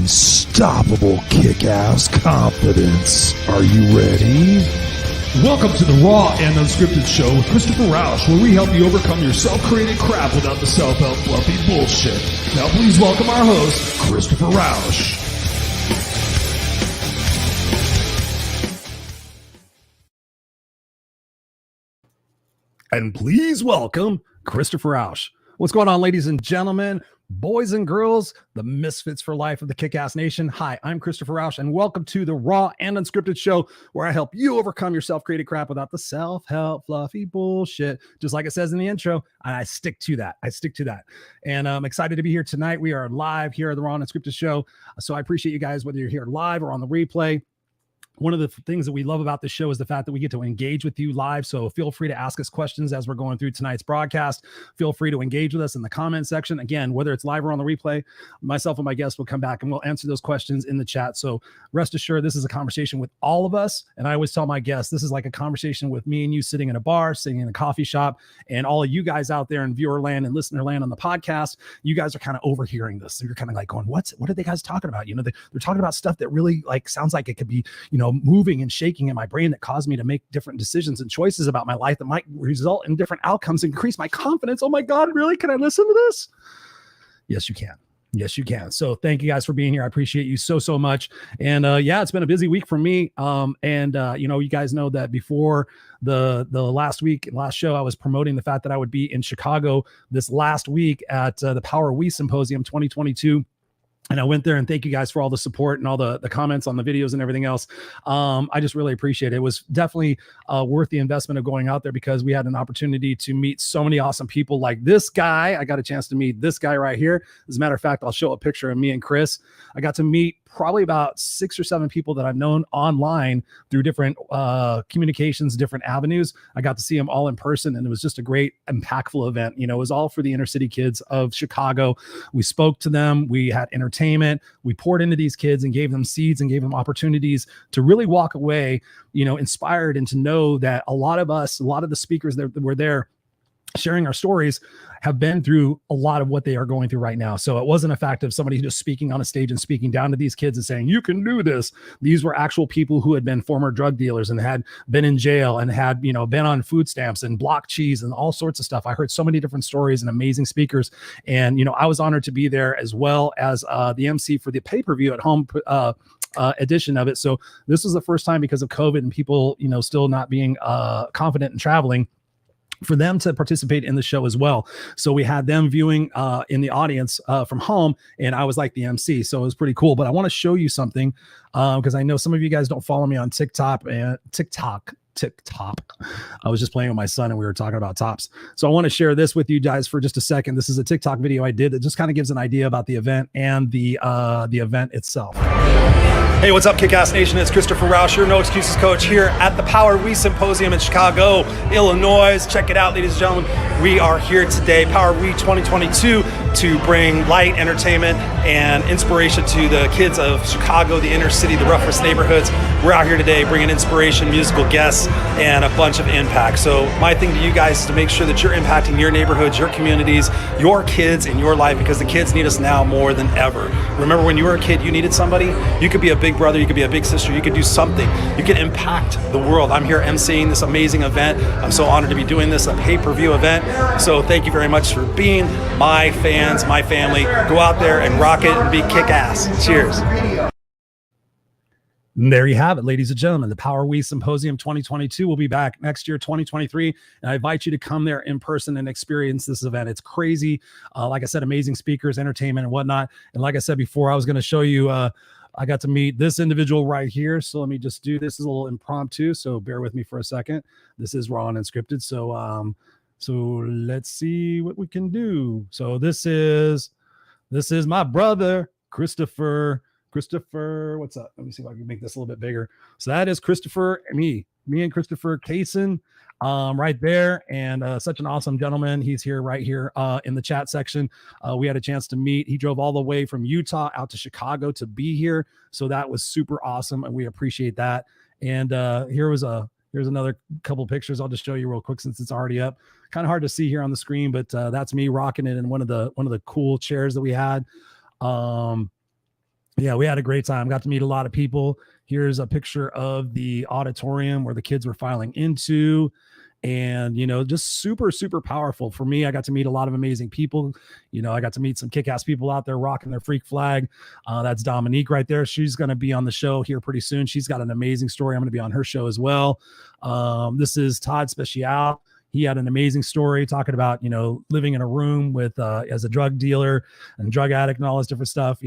unstoppable kick-ass confidence. Are you ready? Welcome to the Raw and Unscripted show with Christopher Rausch, where we help you overcome your self-created crap without the self-help fluffy bullshit. Now please welcome our host, Christopher Rausch. And please welcome Christopher Rausch. What's going on, ladies and gentlemen, boys and girls, the misfits for life of the Kickass Nation? Hi, I'm Christopher Rausch, and welcome to the Raw and Unscripted show, where I help you overcome your self-created crap without the self-help fluffy bullshit, just like it says in the intro. And I stick to that. And I'm excited to be here tonight. We are live here at the Raw and Unscripted show, so I appreciate you guys, whether you're here live or on the replay. One of the things that we love about this show is the fact that we get to engage with you live. So feel free to ask us questions as we're going through tonight's broadcast. Feel free to engage with us in the comment section. Again, whether it's live or on the replay, myself and my guests will come back and we'll answer those questions in the chat. So rest assured, this is a conversation with all of us. And I always tell my guests, this is like a conversation with me and you sitting in a bar, sitting in a coffee shop, and all of you guys out there in viewer land and listener land on the podcast, you guys are kind of overhearing this. So you're kind of like going, what are they guys talking about? You know, they're talking about stuff that really like sounds like it could be, you know, moving and shaking in my brain that caused me to make different decisions and choices about my life that might result in different outcomes, increase my confidence. Oh my God, really? Can I listen to this? Yes, you can. Yes, you can. So thank you guys for being here. I appreciate you so much. And yeah, it's been a busy week for me. You know, you guys know that before the last show, I was promoting the fact that I would be in Chicago this last week at the Power We Symposium 2022. And I went there, and thank you guys for all the support and all the comments on the videos and everything else. I just really appreciate it. It was definitely worth the investment of going out there because we had an opportunity to meet so many awesome people like this guy. I got a chance to meet this guy right here. As a matter of fact, I'll show a picture of me and Chris. I got to meet probably about 6 or 7 people that I've known online through different communications, different avenues. I got to see them all in person, and it was just a great, impactful event. You know, it was all for the inner city kids of Chicago. We spoke to them. We had entertainment. We poured into these kids and gave them seeds and gave them opportunities to really walk away, you know, inspired, and to know that a lot of the speakers that were there sharing our stories have been through a lot of what they are going through right now. So it wasn't a fact of somebody just speaking on a stage and speaking down to these kids and saying, you can do this. These were actual people who had been former drug dealers and had been in jail and had, you know, been on food stamps and block cheese and all sorts of stuff. I heard so many different stories and amazing speakers. And, you know, I was honored to be there, as well as the MC for the pay-per-view at home edition of it. So this was the first time, because of COVID and people, you know, still not being confident in traveling, for them to participate in the show as well. So we had them viewing in the audience from home, and I was like the MC. So it was pretty cool. But I want to show you something because I know some of you guys don't follow me on TikTok. I was just playing with my son and we were talking about tops. So I want to share this with you guys for just a second. This is a TikTok video I did that just kind of gives an idea about the event and the event itself. Hey, what's up, Kickass Nation? It's Christopher Rausch, your No Excuses coach here at the Power We Symposium in Chicago, Illinois. Check it out, ladies and gentlemen. We are here today, Power We 2022, to bring light, entertainment, and inspiration to the kids of Chicago, the inner city, the roughest neighborhoods. We're out here today bringing inspiration, musical guests, and a bunch of impact. So my thing to you guys is to make sure that you're impacting your neighborhoods, your communities, your kids in your life, because the kids need us now more than ever. Remember, when you were a kid, you needed somebody. You could be a big brother, you could be a big sister, you could do something. You could impact the world. I'm here emceeing this amazing event. I'm so honored to be doing this, a pay-per-view event. So thank you very much for being my fans, my family. Go out there and rock it and be kick-ass. Cheers. And there you have it, ladies and gentlemen. The Power We Symposium 2022 will be back next year, 2023. And I invite you to come there in person and experience this event. It's crazy. Like I said, amazing speakers, entertainment, and whatnot. And like I said before, I was going to show you, I got to meet this individual right here. So let me just do this. Is a little impromptu, so bear with me for a second. This is Raw and Unscripted. So let's see what we can do. So this is my brother, Christopher, what's up? Let me see if I can make this a little bit bigger. So that is Christopher and me and Christopher Kaysen right there. And such an awesome gentleman. He's here right here in the chat section. We had a chance to meet. He drove all the way from Utah out to Chicago to be here. So that was super awesome, and we appreciate that. And here's another couple pictures. I'll just show you real quick since it's already up. Kind of hard to see here on the screen, but that's me rocking it in one of the cool chairs that we had. Yeah, we had a great time. Got to meet a lot of people. Here's a picture of the auditorium where the kids were filing into. And, just super, super powerful for me. I got to meet a lot of amazing people. I got to meet some kick-ass people out there rocking their freak flag. That's Dominique right there. She's going to be on the show here pretty soon. She's got an amazing story. I'm going to be on her show as well. This is Todd Special. He had an amazing story talking about, living in a room with, as a drug dealer and drug addict and all this different stuff,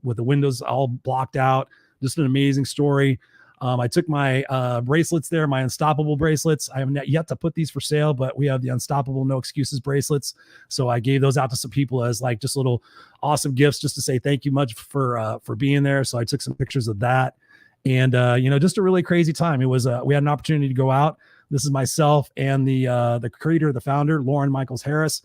with the windows all blocked out. Just an amazing story. I took my bracelets there, my Unstoppable bracelets. I have yet to put these for sale, but we have the Unstoppable No Excuses bracelets. So I gave those out to some people as like just little awesome gifts, just to say thank you much for being there. So I took some pictures of that, and just a really crazy time. It was we had an opportunity to go out. This is myself and the creator, the founder, Lauren Michaels Harris.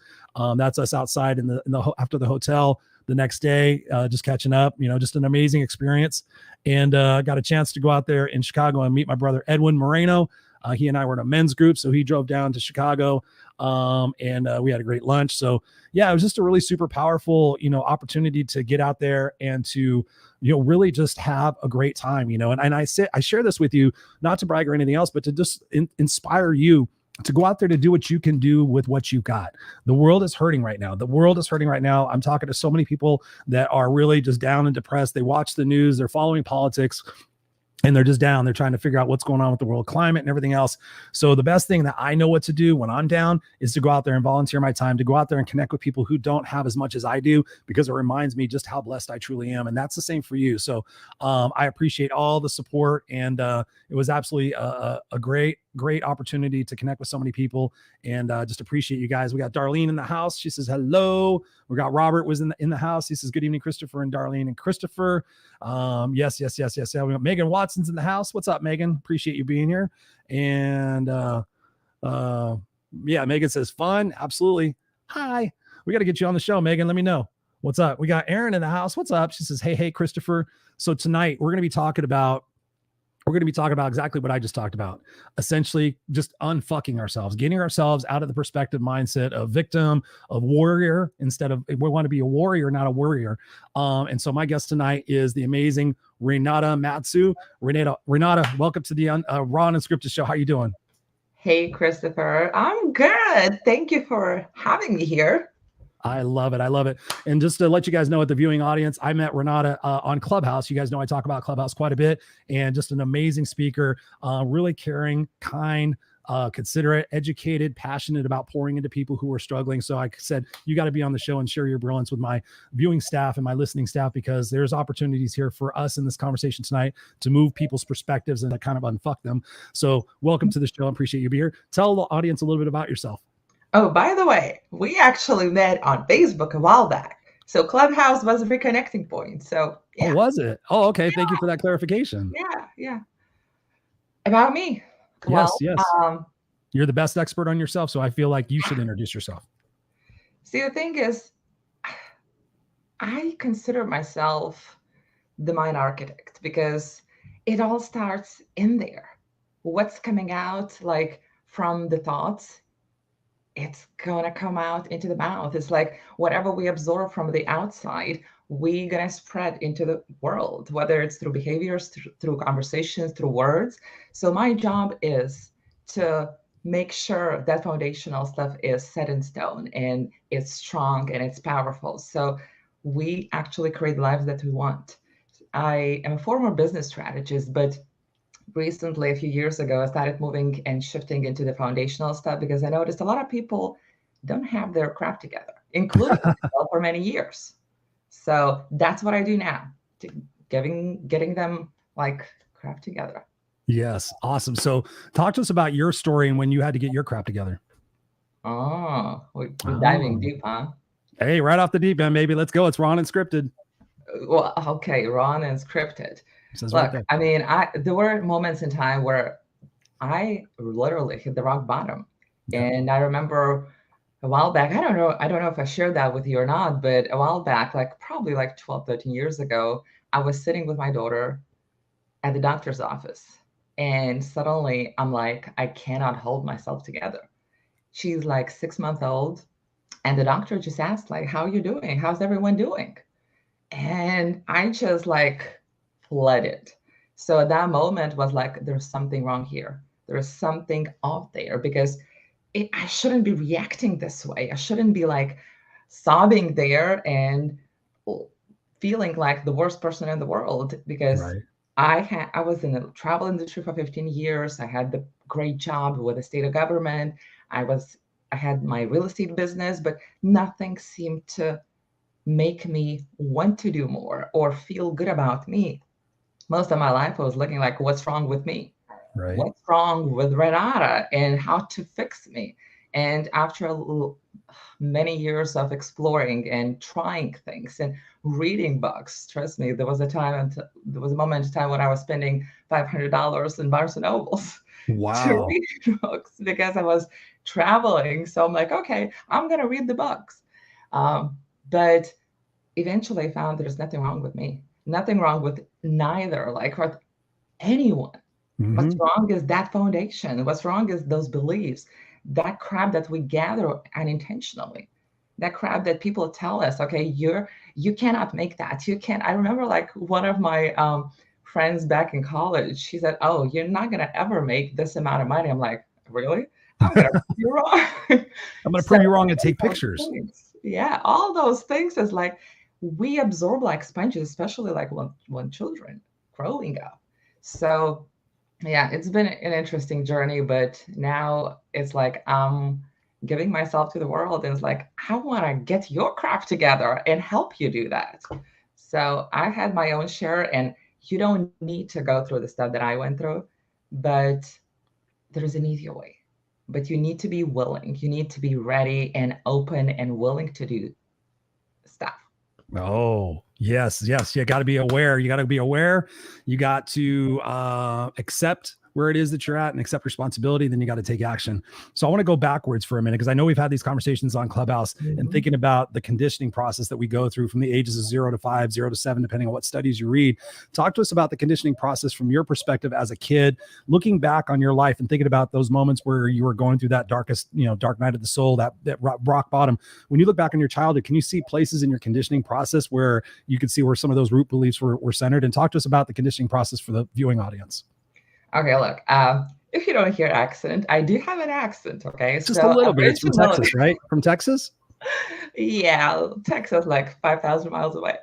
That's us outside in the after the hotel the next day, just catching up. Just an amazing experience, and got a chance to go out there in Chicago and meet my brother Edwin Moreno. He and I were in a men's group, so he drove down to Chicago, and we had a great lunch. So yeah, it was just a really super powerful, opportunity to get out there and to, really just have a great time, and I share this with you, not to brag or anything else, but to just inspire you to go out there to do what you can do with what you got. The world is hurting right now. I'm talking to so many people that are really just down and depressed. They watch the news, they're following politics, and they're just down. They're trying to figure out what's going on with the world climate and everything else. So the best thing that I know what to do when I'm down is to go out there and volunteer my time, to go out there and connect with people who don't have as much as I do, because it reminds me just how blessed I truly am. And that's the same for you. So I appreciate all the support, and it was absolutely a great opportunity to connect with so many people, and just appreciate you guys. We got Darlene in the house. She says hello. We got Robert was in the house. He says good evening, Christopher and Darlene and Christopher. Yes. We got Megan Watson's in the house. What's up, Megan? Appreciate you being here. And yeah, Megan says fun. Absolutely. Hi. We got to get you on the show, Megan. Let me know. What's up? We got Erin in the house. What's up? She says, hey, Christopher. So tonight we're going to be talking about exactly what I just talked about. Essentially just unfucking ourselves, getting ourselves out of the perspective mindset of victim, of warrior, instead of, we want to be a warrior, not a worrier. And so my guest tonight is the amazing Renata Mazu. Renata, welcome to the Raw and Unscripted show. How you doing? Hey, Christopher. I'm good. Thank you for having me here. I love it. And just to let you guys know, at the viewing audience, I met Renata on Clubhouse. You guys know I talk about Clubhouse quite a bit, and just an amazing speaker, really caring, kind, considerate, educated, passionate about pouring into people who are struggling. So I said, you got to be on the show and share your brilliance with my viewing staff and my listening staff, because there's opportunities here for us in this conversation tonight to move people's perspectives and to kind of unfuck them. So welcome to the show. I appreciate you being here. Tell the audience a little bit about yourself. Oh, by the way, we actually met on Facebook a while back. So Clubhouse was a reconnecting point. So yeah. Oh, was it? Oh, okay. Yeah. Thank you for that clarification. Yeah. About me. Yes. You're the best expert on yourself, so I feel like you should introduce yourself. See, the thing is, I consider myself the mind architect, because it all starts in there. What's coming out like from the thoughts, it's gonna come out into the mouth. It's like whatever we absorb from the outside, we're gonna spread into the world, whether it's through behaviors, through conversations, through words. So my job is to make sure that foundational stuff is set in stone and it's strong and it's powerful. So we actually create the lives that we want. I am a former business strategist, but recently, a few years ago, I started moving and shifting into the foundational stuff, because I noticed a lot of people don't have their crap together, including myself for many years. So that's what I do now, getting them like crap together. Yes. Awesome. So talk to us about your story and when you had to get your crap together. Oh, we're diving deep, huh? Hey, right off the deep end, maybe. Let's go. It's Raw and Unscripted. Well, okay, Raw and Unscripted. Look, right, I mean, there were moments in time where I literally hit the rock bottom. Yeah. And I remember a while back, I don't know if I shared that with you or not, but a while back, probably 12, 13 years ago, I was sitting with my daughter at the doctor's office. And suddenly I'm like, I cannot hold myself together. She's 6 months old. And the doctor just asked, how are you doing? How's everyone doing? And I just like flooded. So at that moment was like, there's something wrong here. There's something out there because I shouldn't be reacting this way. I shouldn't be like sobbing there and feeling like the worst person in the world because Right. I was in the travel industry for 15 years. I had the great job with the state of government. I had my real estate business, but nothing seemed to make me want to do more or feel good about me. Most of my life I was looking like, what's wrong with me? Right. What's wrong with Renata and how to fix me? And after many years of exploring and trying things and reading books, trust me, there was a moment in time when I was spending $500 in Barnes and Nobles to Wow. read books because I was traveling. So I'm like, okay, I'm gonna read the books. But eventually I found there's nothing wrong with me, nothing wrong with neither, like with anyone. What's Hmm. wrong is that foundation. What's wrong is those beliefs, that crap that we gather unintentionally, that crap that people tell us, okay, you cannot make that. You can't. I remember like one of my friends back in college, she said, oh, you're not gonna ever make this amount of money. I'm like, really? I'm gonna prove you wrong. I'm going to So prove you wrong and take all those pictures. things, yeah, all those things is like we absorb like sponges, especially like when children growing up. So yeah, it's been an interesting journey, but now it's like I'm giving myself to the world and it's like I want to get your crap together and help you do that. So I had my own share, and you don't need to go through the stuff that I went through, but there's an easier way. But you need to be willing, you need to be ready and open and willing to do stuff. Oh, yes, yes. You got to be aware. You got to be aware. You got to accept where it is that you're at and accept responsibility. Then you got to take action. So I want to go backwards for a minute because I know we've had these conversations on Clubhouse and Mhm. thinking about the conditioning process that we go through from the ages of 0 to 5, 0 to 7, depending on what studies you read. Talk to us about the conditioning process from your perspective as a kid, looking back on your life and thinking about those moments where you were going through that darkest, dark night of the soul, that rock bottom. When you look back on your childhood, can you see places in your conditioning process where you could see where some of those root beliefs were centered? And talk to us about the conditioning process for the viewing audience. Okay, look, if you don't hear accent, I do have an accent. Okay, Just a so little bit. It's from originally, Texas, right? From Texas? yeah, Texas, like 5,000 miles away.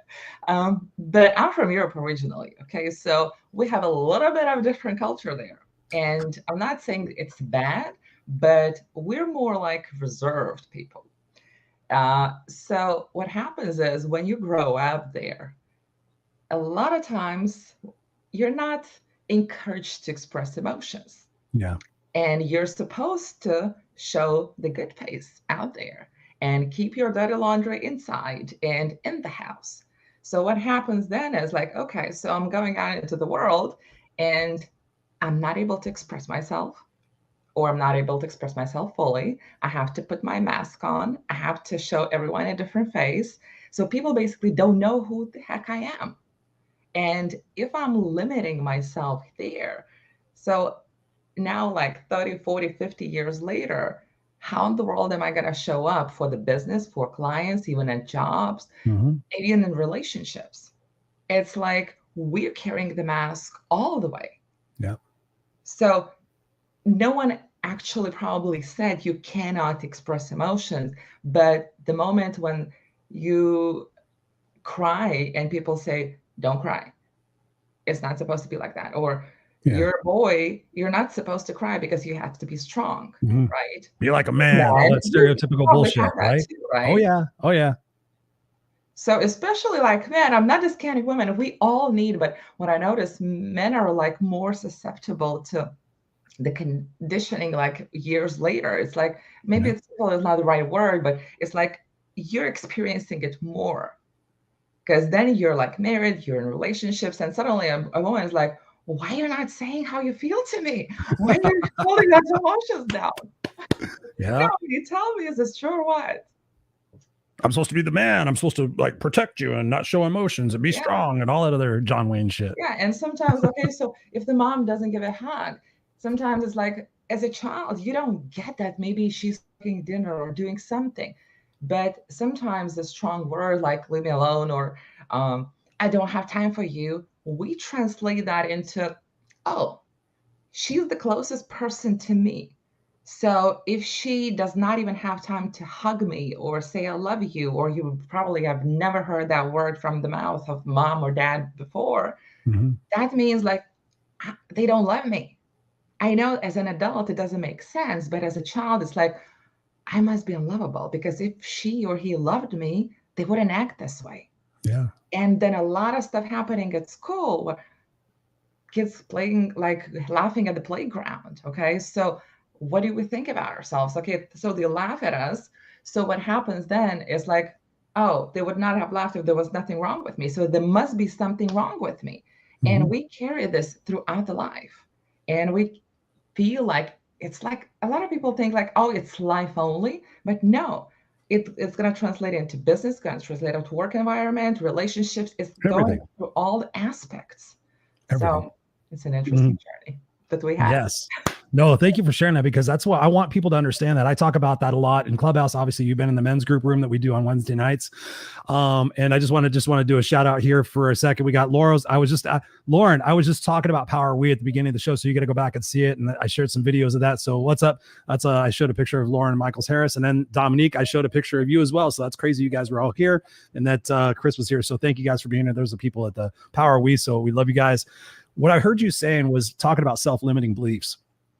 But I'm from Europe originally. Okay, so we have a little bit of different culture there. And I'm not saying it's bad, but we're more like reserved people. So what happens is when you grow up there, a lot of times you're not encouraged to express emotions. Yeah. And you're supposed to show the good face out there and keep your dirty laundry inside and in the house. So what happens then is like, okay, so I'm going out into the world and I'm not able to express myself, or I'm not able to express myself fully. I have to put my mask on. I have to show everyone a different face. So people basically don't know who the heck I am. And if I'm limiting myself there, so now like 30, 40, 50 years later, how in the world am I going to show up for the business, for clients, even at jobs, Mm-hmm. even in relationships? It's like we're carrying the mask all the way. Yeah. So no one actually probably said you cannot express emotions, but the moment when you cry and people say, don't cry, it's not supposed to be like that. Or Yeah. you're a boy, you're not supposed to cry because you have to be strong, Mm-hmm. right? Be like a man. All Men, that you stereotypical probably have bullshit, that right? too, Oh right? yeah. Oh yeah. So especially like men, I'm not discounting women. We all need, but what I notice, men are like more susceptible to the conditioning like years later. It's like maybe Yeah. it's simple is not the right word, but it's like you're experiencing it more because then you're like married, you're in relationships, and suddenly a woman is like, why you're not saying how you feel to me? Why you're holding those emotions down? Yeah. You tell me, is this true or what? I'm supposed to be the man. I'm supposed to like protect you and not show emotions and be Yeah, strong and all that other John Wayne shit. yeah. And sometimes, okay, so if the mom doesn't give a hug, sometimes it's like as a child, you don't get that maybe she's cooking dinner or doing something. But sometimes the strong word like leave me alone or I don't have time for you, we translate that into, oh, she's the closest person to me. So if she does not even have time to hug me or say I love you, or you probably have never heard that word from the mouth of mom or dad before, Mhm. that means like they don't love me. I know as an adult it doesn't make sense, but as a child it's like I must be unlovable because if she or he loved me, they wouldn't act this way. Yeah. And then a lot of stuff happening at school where kids playing, like laughing at the playground. Okay. So what do we think about ourselves? Okay. So they laugh at us. So what happens then is like, oh, they would not have laughed if there was nothing wrong with me. So there must be something wrong with me. And Mhm. we carry this throughout the life. And we feel like it's like a lot of people think like, oh, it's life only. But no, it's going to translate into business, going to translate into work environment, relationships. It's going Everything. through all the aspects. Everything. So it's an interesting Mhm. journey that we have. Yes. No, thank you for sharing that because that's what I want people to understand. That I talk about that a lot in Clubhouse. Obviously, you've been in the men's group room that we do on Wednesday nights. And I just want to do a shout out here for a second. We got Laurel's. Lauren, I was just talking about Power We at the beginning of the show, so you got to go back and see it. And I shared some videos of that. So what's up? I showed a picture of Lauren and Michaels Harris, and then Dominique, I showed a picture of you as well. So that's crazy. You guys were all here, and that Chris was here. So thank you guys for being here. There's the people at the Power We. So we love you guys. What I heard you saying was talking about self-limiting beliefs.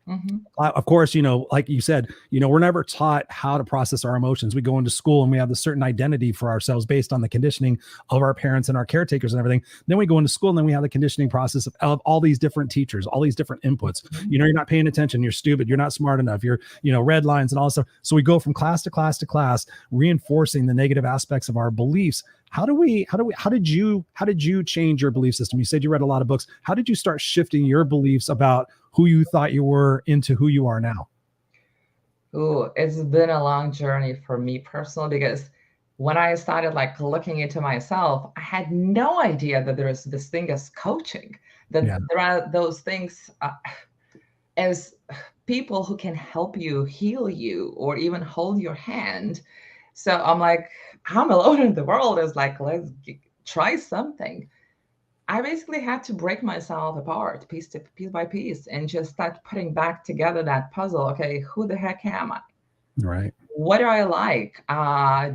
Mm-hmm. Of course, like you said, we're never taught how to process our emotions. We go into school and we have a certain identity for ourselves based on the conditioning of our parents and our caretakers and everything. Then we go into school and then we have the conditioning process of all these different teachers, all these different inputs. You're not paying attention. You're stupid. You're not smart enough. You're, red lines and all this stuff. So we go from class to class to class, reinforcing the negative aspects of our beliefs. How did you change your belief system? You said you read a lot of books. How did you start shifting your beliefs about who you thought you were into who you are now? Ooh, it's been a long journey for me personally because when I started like looking into myself, I had no idea that there is this thing as coaching, that Yeah. there are those things as people who can help you, heal you, or even hold your hand. So I'm like, I'm alone in the world. It's like, try something. I basically had to break myself apart piece by piece and just start putting back together that puzzle. Okay, who the heck am I? Right. What do I like?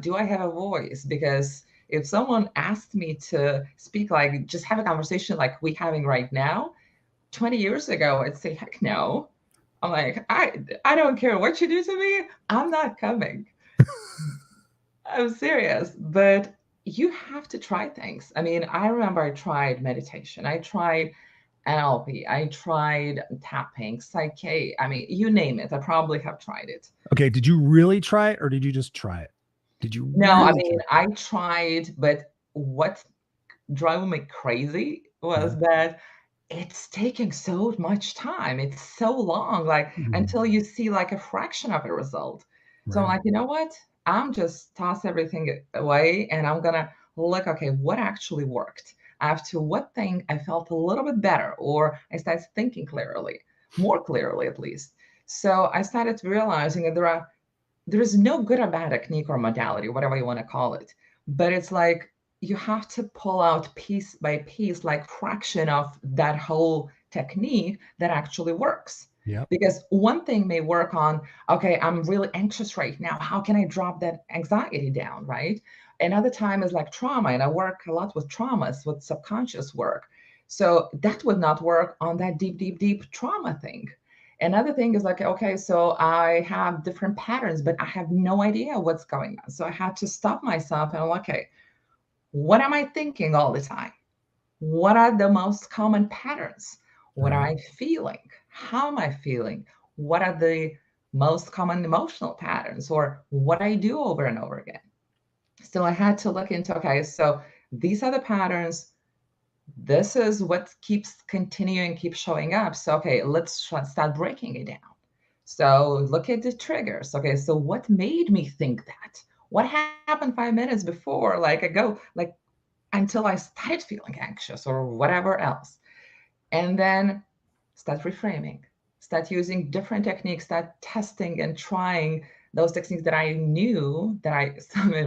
Do I have a voice? Because if someone asked me to speak, like just have a conversation like we having right now, 20 years ago, I'd say, heck no. I'm like, I don't care what you do to me. I'm not coming. I'm serious. But you have to try things. I mean, I remember I tried meditation. I tried NLP. I tried tapping, Psyche. I mean, you name it. I probably have tried it. Okay. Did you really try it or did you just try it? Did you No, I really mean, try I tried, but what drove me crazy it? Yeah. was that it's taking so much time. It's so long, like Mhm. until you see like a fraction of a result. So I'm Right. like, you know what? I'm just toss everything away and I'm gonna look, okay, what actually worked? After what thing I felt a little bit better, or I started thinking clearly, more clearly at least. So I started realizing that there is no good or bad technique or modality, whatever you want to call it. But it's like you have to pull out piece by piece, like fraction of that whole technique that actually works. Yep. Because one thing may work on, okay, I'm really anxious right now. How can I drop that anxiety down, right? Another time is like trauma, and I work a lot with traumas, with subconscious work. So that would not work on that deep, deep, deep trauma thing. Another thing is like, okay, so I have different patterns, but I have no idea what's going on. So I had to stop myself and I'm like, okay, what am I thinking all the time? What are the most common patterns? What am Right. I feeling? How am I feeling? What are the most common emotional patterns or what I do over and over again? So I had to look into, okay, so these are the patterns. This is what keeps continuing, keeps showing up. So, okay, let's start breaking it down. So look at the triggers. Okay, so what made me think that? What happened 5 minutes before, like ago, like until I started feeling anxious or whatever else? And then start reframing, start using different techniques, start testing and trying those techniques that I knew that I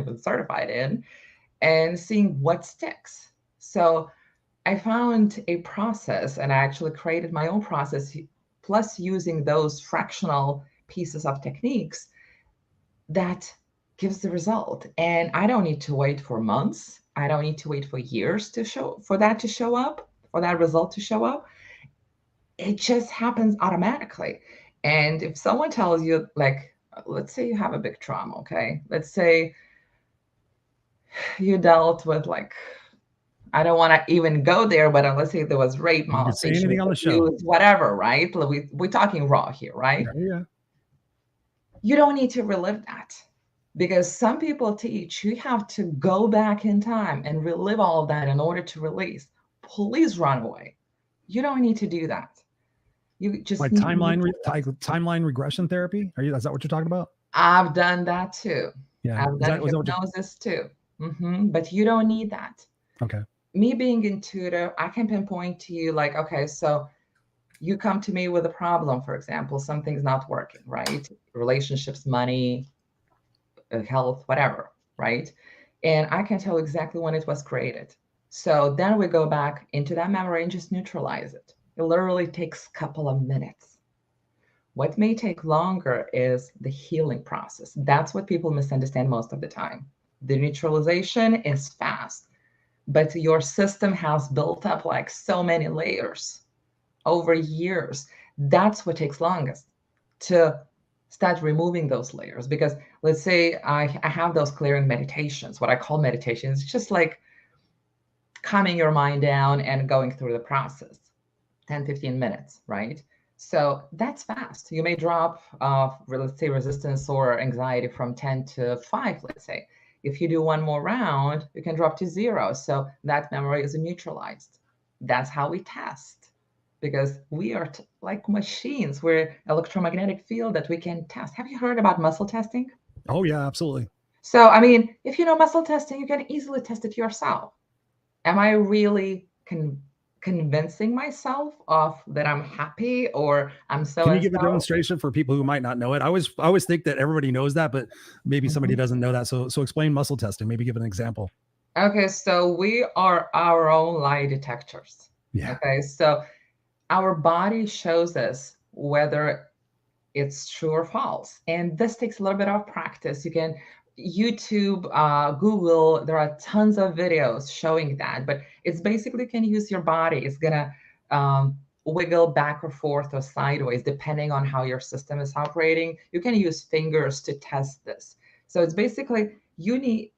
was certified in, and seeing what sticks. So I found a process, and I actually created my own process, plus using those fractional pieces of techniques that gives the result. And I don't need to wait for months. I don't need to wait for years for that to show up, for that result to show up. It just happens automatically. And if someone tells you, like, let's say you have a big trauma, okay? Let's say you dealt with, like, I don't want to even go there, but let's say there was rape, molestation, say anything on the show, whatever, right? We're talking raw here, right? Yeah. You don't need to relive that, because some people teach you have to go back in time and relive all of that in order to release. Please run away. You don't need to do that. You just like need timeline regression therapy. Is that what you're talking about? I've done that too. Yeah, I've done hypnosis too. But you don't need that. Okay. Me being intuitive, I can pinpoint to you, like, okay, so you come to me with a problem, for example, something's not working, right? Relationships, money, health, whatever, right? And I can tell exactly when it was created. So then we go back into that memory and just neutralize it. It literally takes a couple of minutes. What may take longer is the healing process. That's what people misunderstand most of the time. The neutralization is fast, but your system has built up like so many layers over years. That's what takes longest, to start removing those layers. Because let's say I have those clearing meditations, what I call meditations, just like calming your mind down and going through the process, 10, 15 minutes, right? So that's fast. You may drop, let's say, resistance or anxiety from 10 to 5, let's say. If you do one more round, you can drop to 0. So that memory is neutralized. That's how we test, because we are like machines. We're electromagnetic field that we can test. Have you heard about muscle testing? Oh, yeah, absolutely. So, I mean, if you know muscle testing, you can easily test it yourself. Am I really convincing myself of that I'm happy, or I'm so? Can you give a demonstration for people who might not know it? I always think that everybody knows that, but maybe somebody doesn't know that. So explain muscle testing. Maybe give an example. Okay, so we are our own lie detectors. Yeah. Okay, so our body shows us whether it's true or false, and this takes a little bit of practice. You can YouTube, Google, there are tons of videos showing that, but it's basically, you can use your body. It's gonna wiggle back or forth or sideways depending on how your system is operating. You can use fingers to test this. So it's basically, you need,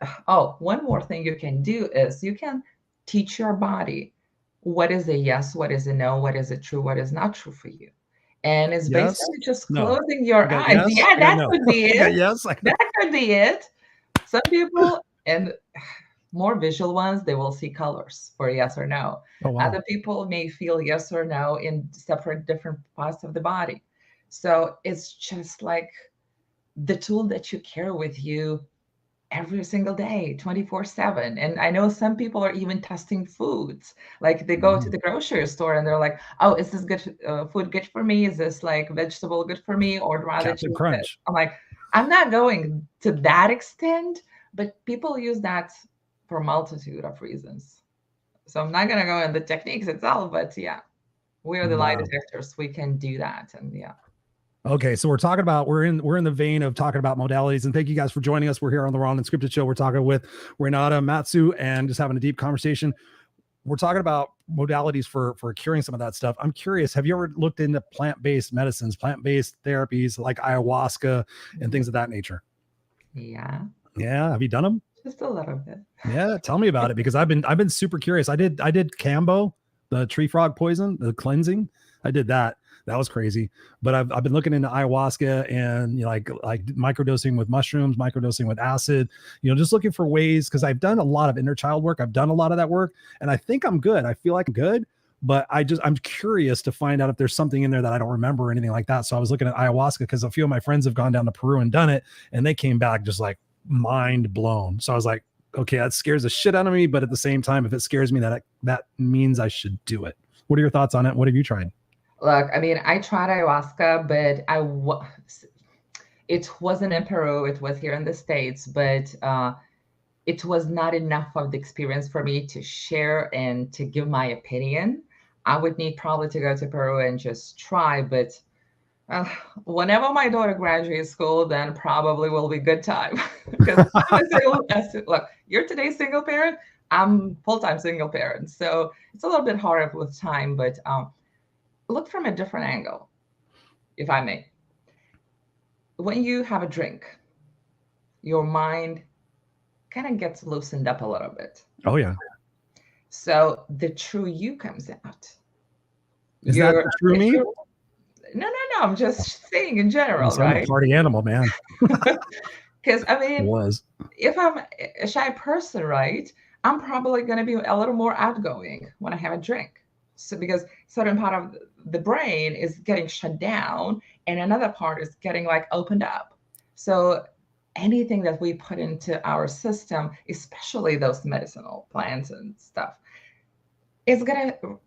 one more thing you can do is you can teach your body what is a yes, what is a no, what is it true, what is not true for you. And it's basically just closing your eyes. Yes, yeah, that could be it. Yes, that could be it. Some people, and more visual ones, they will see colors for yes or no. Oh, wow. Other people may feel yes or no in separate different parts of the body. So it's just like the tool that you carry with you every single day, 24/7. And I know some people are even testing foods. Like they go to the grocery store and they're like, oh, is this good food good for me? Is this like vegetable good for me? Or rather Captain Crunch. I'm like, I'm not going to that extent, but people use that for a multitude of reasons. So I'm not going to go in the techniques itself, but yeah, we are the lie detectors. We can do that. And yeah. Okay, so we're in the vein of talking about modalities, and thank you guys for joining us. We're here on the Raw&Unscripted show. We're talking with Renata Mazu and just having a deep conversation. We're talking about modalities for curing some of that stuff. I'm curious, have you ever looked into plant-based medicines, plant-based therapies like ayahuasca and things of that nature? Yeah. Have you done them? Just a little bit. Yeah, tell me about it, because I've been super curious. I did Kambo, the tree frog poison, the cleansing. I did that. That was crazy. But I've been looking into ayahuasca and like microdosing with mushrooms, microdosing with acid, just looking for ways, because I've done a lot of inner child work. I've done a lot of that work, and I think I'm good. I feel like I'm good, but I'm curious to find out if there's something in there that I don't remember or anything like that. So I was looking at ayahuasca because a few of my friends have gone down to Peru and done it, and they came back just like mind blown. So I was like, okay, that scares the shit out of me. But at the same time, if it scares me, that means I should do it. What are your thoughts on it? What have you tried? Look, I mean, I tried ayahuasca, but It wasn't in Peru, it was here in the States, but it was not enough of the experience for me to share and to give my opinion. I would need probably to go to Peru and just try, but uh, whenever my daughter graduates school, then probably will be good time. Because look, you're today's single parent. I'm full-time single parent, so it's a little bit harder with time. But look from a different angle, if I may. When you have a drink, your mind kind of gets loosened up a little bit. Oh yeah. So the true you comes out. Is that the true me? No. I'm just saying in general, I'm right? a party animal, man. Because I mean, if I'm a shy person, right, I'm probably going to be a little more outgoing when I have a drink. So because certain part of the brain is getting shut down and another part is getting like opened up. So anything that we put into our system, especially those medicinal plants and stuff, is going to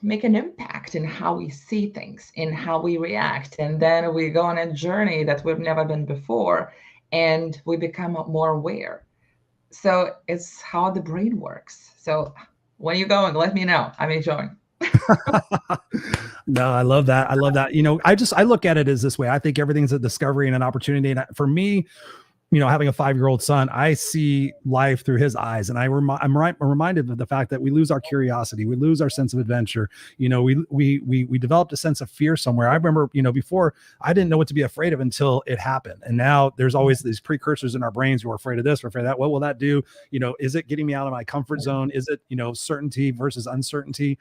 make an impact in how we see things, in how we react. And then we go on a journey that we've never been before, and we become more aware. So it's how the brain works. So when you're going, let me know. I'm enjoying. No, I love that. I love that. You know, I look at it as this way. I think everything's a discovery and an opportunity. And for me, you know, having a 5-year-old son, I see life through his eyes. And I'm reminded of the fact that we lose our curiosity. We lose our sense of adventure. You know, we developed a sense of fear somewhere. I remember, you know, before I didn't know what to be afraid of until it happened. And now there's always these precursors in our brains. We're afraid of this, we're afraid of that. What will that do? You know, is it getting me out of my comfort zone? Is it, you know, certainty versus uncertainty?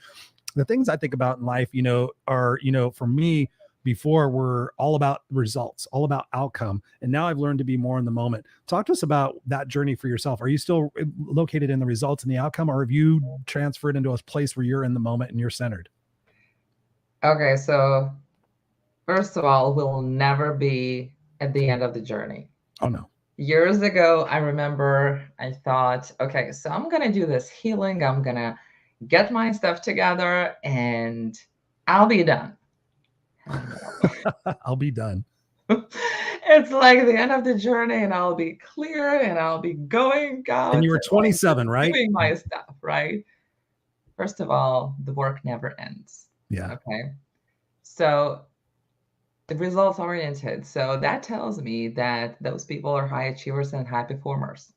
The things I think about in life, you know, are, you know, for me, before were all about results, all about outcome. And now I've learned to be more in the moment. Talk to us about that journey for yourself. Are you still located in the results and the outcome, or have you transferred into a place where you're in the moment and you're centered? Okay. So first of all, we'll never be at the end of the journey. Oh no. Years ago, I remember I thought, okay, so I'm going to do this healing. I'm going to get my stuff together and I'll be done. I'll be done. It's like the end of the journey and I'll be clear and I'll be going out. And you were 27, right? Doing my stuff, right? First of all, the work never ends. Yeah. Okay. So the results oriented. So that tells me that those people are high achievers and high performers.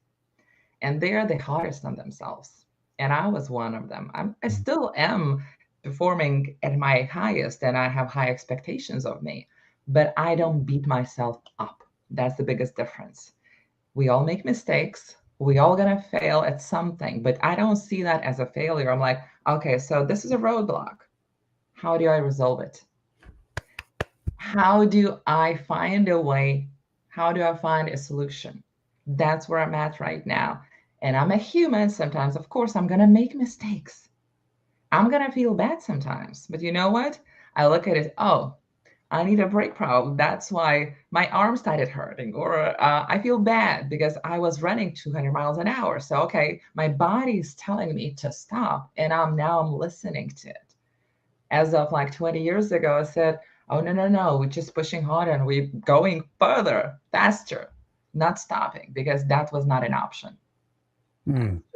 And they are the hardest on themselves. And I was one of them. I still am performing at my highest and I have high expectations of me, but I don't beat myself up. That's the biggest difference. We all make mistakes. We all gonna fail at something, but I don't see that as a failure. I'm like, okay, so this is a roadblock. How do I resolve it? How do I find a way? How do I find a solution? That's where I'm at right now. And I'm a human. Sometimes, of course, I'm gonna make mistakes. I'm going to feel bad sometimes, but you know what? I look at it, oh, I need a break problem. That's why my arm started hurting, or I feel bad because I was running 200 miles an hour. So, okay, my body is telling me to stop, and I'm listening to it. As of like 20 years ago, I said, oh, no, we're just pushing harder and we're going further, faster, not stopping, because that was not an option.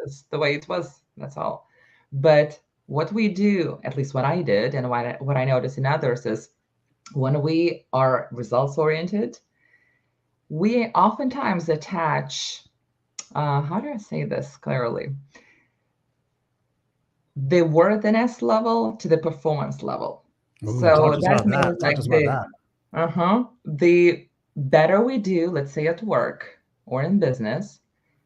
Just the way it was, that's all. But what we do, at least what I did and what I notice in others, is when we are results oriented, we oftentimes attach, how do I say this clearly? The worthiness level to the performance level. Ooh, so that means like the better we do, let's say at work or in business,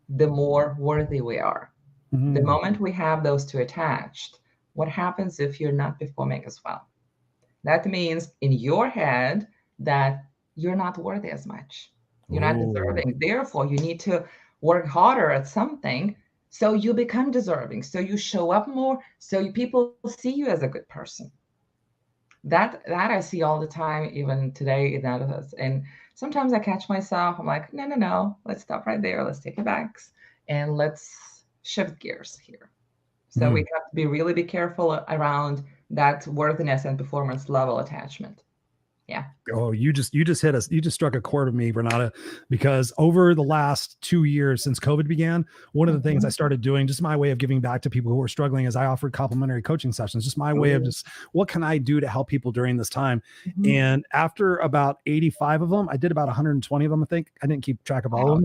the more worthy we are. The moment we have those two attached, what happens if you're not performing as well? That means in your head that you're not worthy as much. You're not deserving. Therefore, you need to work harder at something so you become deserving. So you show up more. So people see you as a good person. That I see all the time, even today in others. And sometimes I catch myself. I'm like, no. Let's stop right there. Let's take it back and let's shift gears here. So we have to be careful around that worthiness and performance level attachment. Yeah. Oh, you just hit us. You just struck a chord with me, Renata, because over the last 2 years since COVID began, one of the things I started doing, just my way of giving back to people who are struggling, is I offered complimentary coaching sessions. Just my way of just, what can I do to help people during this time? And after about 85 of them, I did about 120 of them, I think. I didn't keep track of all of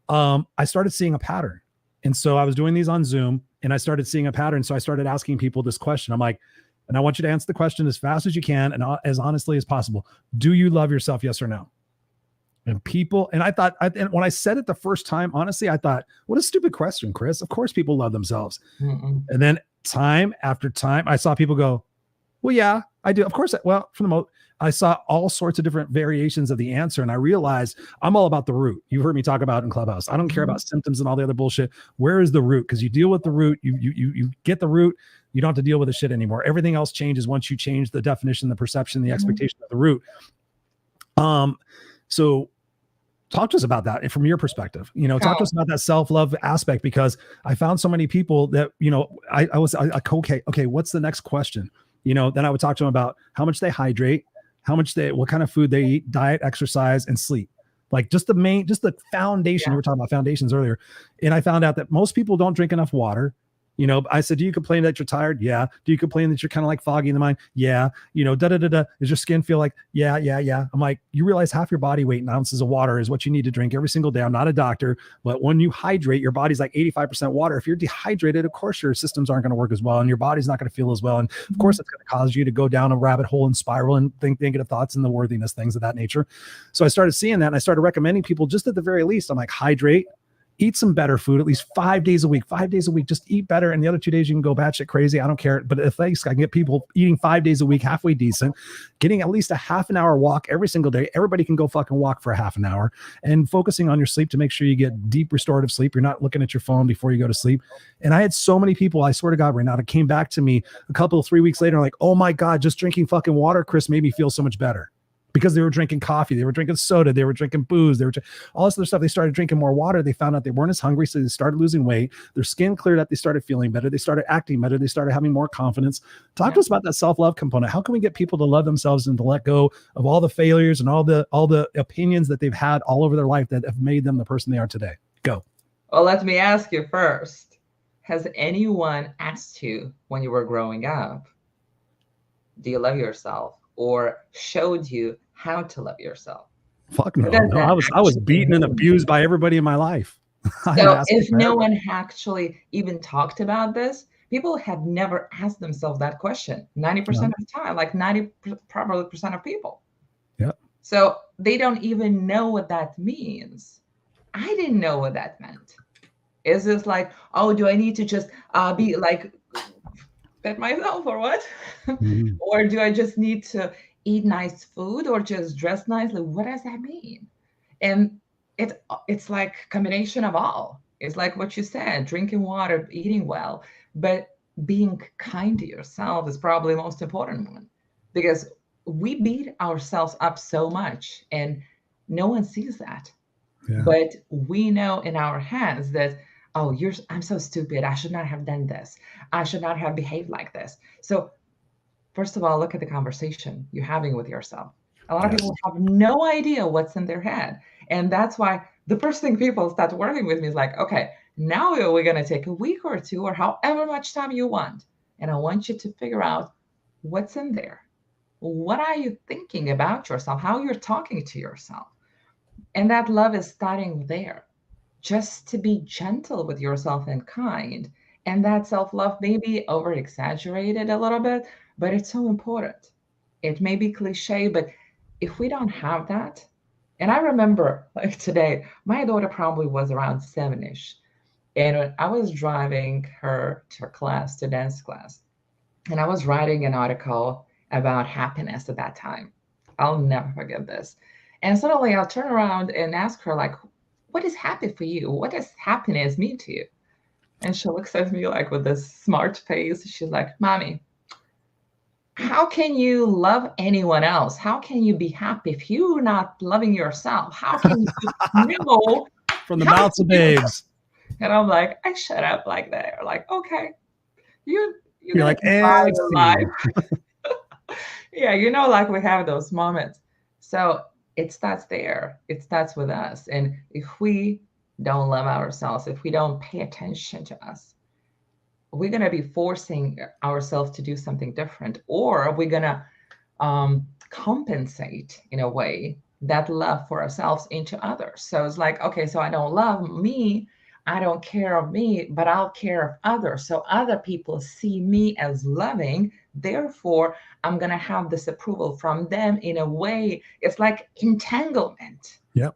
them. I started seeing a pattern. And so I was doing these on Zoom and I started seeing a pattern. So I started asking people this question. I'm like, and I want you to answer the question as fast as you can and as honestly as possible. Do you love yourself? Yes or no? And people, and I thought, and when I said it the first time, honestly, I thought, what a stupid question, Chris. Of course people love themselves. And then time after time, I saw people go, well, yeah, I do. Of course. Well, for the most, I saw all sorts of different variations of the answer. And I realized I'm all about the root. You've heard me talk about in Clubhouse. I don't care about symptoms and all the other bullshit. Where is the root? Because you deal with the root, you get the root. You don't have to deal with the shit anymore. Everything else changes once you change the definition, the perception, the expectation of the root. So talk to us about that from your perspective. Talk to us about that self-love aspect, because I found so many people that, I was like, okay, what's the next question? Then I would talk to them about how much they hydrate, what kind of food they eat, diet, exercise, and sleep. Like just the foundation. You were talking about foundations earlier. And I found out that most people don't drink enough water. I said, do you complain that you're tired? Yeah. Do you complain that you're kind of like foggy in the mind? Yeah. Does your skin feel like, yeah. I'm like, you realize half your body weight in ounces of water is what you need to drink every single day. I'm not a doctor, but when you hydrate, your body's like 85% water. If you're dehydrated, of course, your systems aren't going to work as well. And your body's not going to feel as well. And of course, it's going to cause you to go down a rabbit hole and spiral and think negative thoughts and the worthiness, things of that nature. So I started seeing that and I started recommending people, just at the very least, I'm like, hydrate. Eat some better food at least 5 days a week, just eat better. And the other 2 days you can go batshit crazy. I don't care. But at least I can get people eating 5 days a week, halfway decent, getting at least a half an hour walk every single day. Everybody can go fucking walk for a half an hour, and focusing on your sleep to make sure you get deep restorative sleep. You're not looking at your phone before you go to sleep. And I had so many people, I swear to God, Renata, came back to me a couple of 3 weeks later, like, oh my God, just drinking fucking water, Chris, made me feel so much better. Because they were drinking coffee, they were drinking soda, they were drinking booze, all this other stuff. They started drinking more water. They found out they weren't as hungry, so they started losing weight. Their skin cleared up. They started feeling better. They started acting better. They started having more confidence. Talk to us about that self-love component. How can we get people to love themselves and to let go of all the failures and all the opinions that they've had all over their life that have made them the person they are today? Go. Well, let me ask you first. Has anyone asked you when you were growing up, do you love yourself? Or showed you how to love yourself? Fuck no. I was beaten and abused by everybody in my life. So if no one actually even talked about this, people have never asked themselves that question 90% of the time, like 90% of people. Yeah. So they don't even know what that means. I didn't know what that meant. Is this like, oh, do I need to just be like fit myself or what? Or do I just need to eat nice food or just dress nicely? What does that mean? And it's like a combination of all. It's like what you said, drinking water, eating well, but being kind to yourself is probably the most important one, because we beat ourselves up so much and no one sees that. Yeah. But we know in our heads that, oh, I'm so stupid. I should not have done this. I should not have behaved like this. So first of all, look at the conversation you're having with yourself. A lot of people have no idea what's in their head. And that's why the first thing people start working with me is like, okay, now we're going to take a week or two or however much time you want. And I want you to figure out what's in there. What are you thinking about yourself? How you're talking to yourself? And that love is starting there. Just to be gentle with yourself and kind. And that self-love may be over-exaggerated a little bit, but it's so important. It may be cliche, but if we don't have that, and I remember like today, my daughter probably was around 7-ish. And when I was driving her to dance class, and I was writing an article about happiness at that time. I'll never forget this. And suddenly I'll turn around and ask her, like, what is happy for you? What does happiness mean to you? And she looks at me like with this smart face. She's like, Mommy, how can you love anyone else? How can you be happy if you're not loving yourself? How can you know? From the mouths of babes. And I'm like, I shut up like that. Like, okay, you're like, life. Yeah, like we have those moments. So it starts there. It starts with us. And if we don't love ourselves, if we don't pay attention to us, we're going to be forcing ourselves to do something different, or we're going to compensate in a way that love for ourselves into others. So it's like, okay, so I don't love me, I don't care of me, but I'll care of others. So other people see me as loving. Therefore, I'm going to have this approval from them in a way. It's like entanglement. Yep.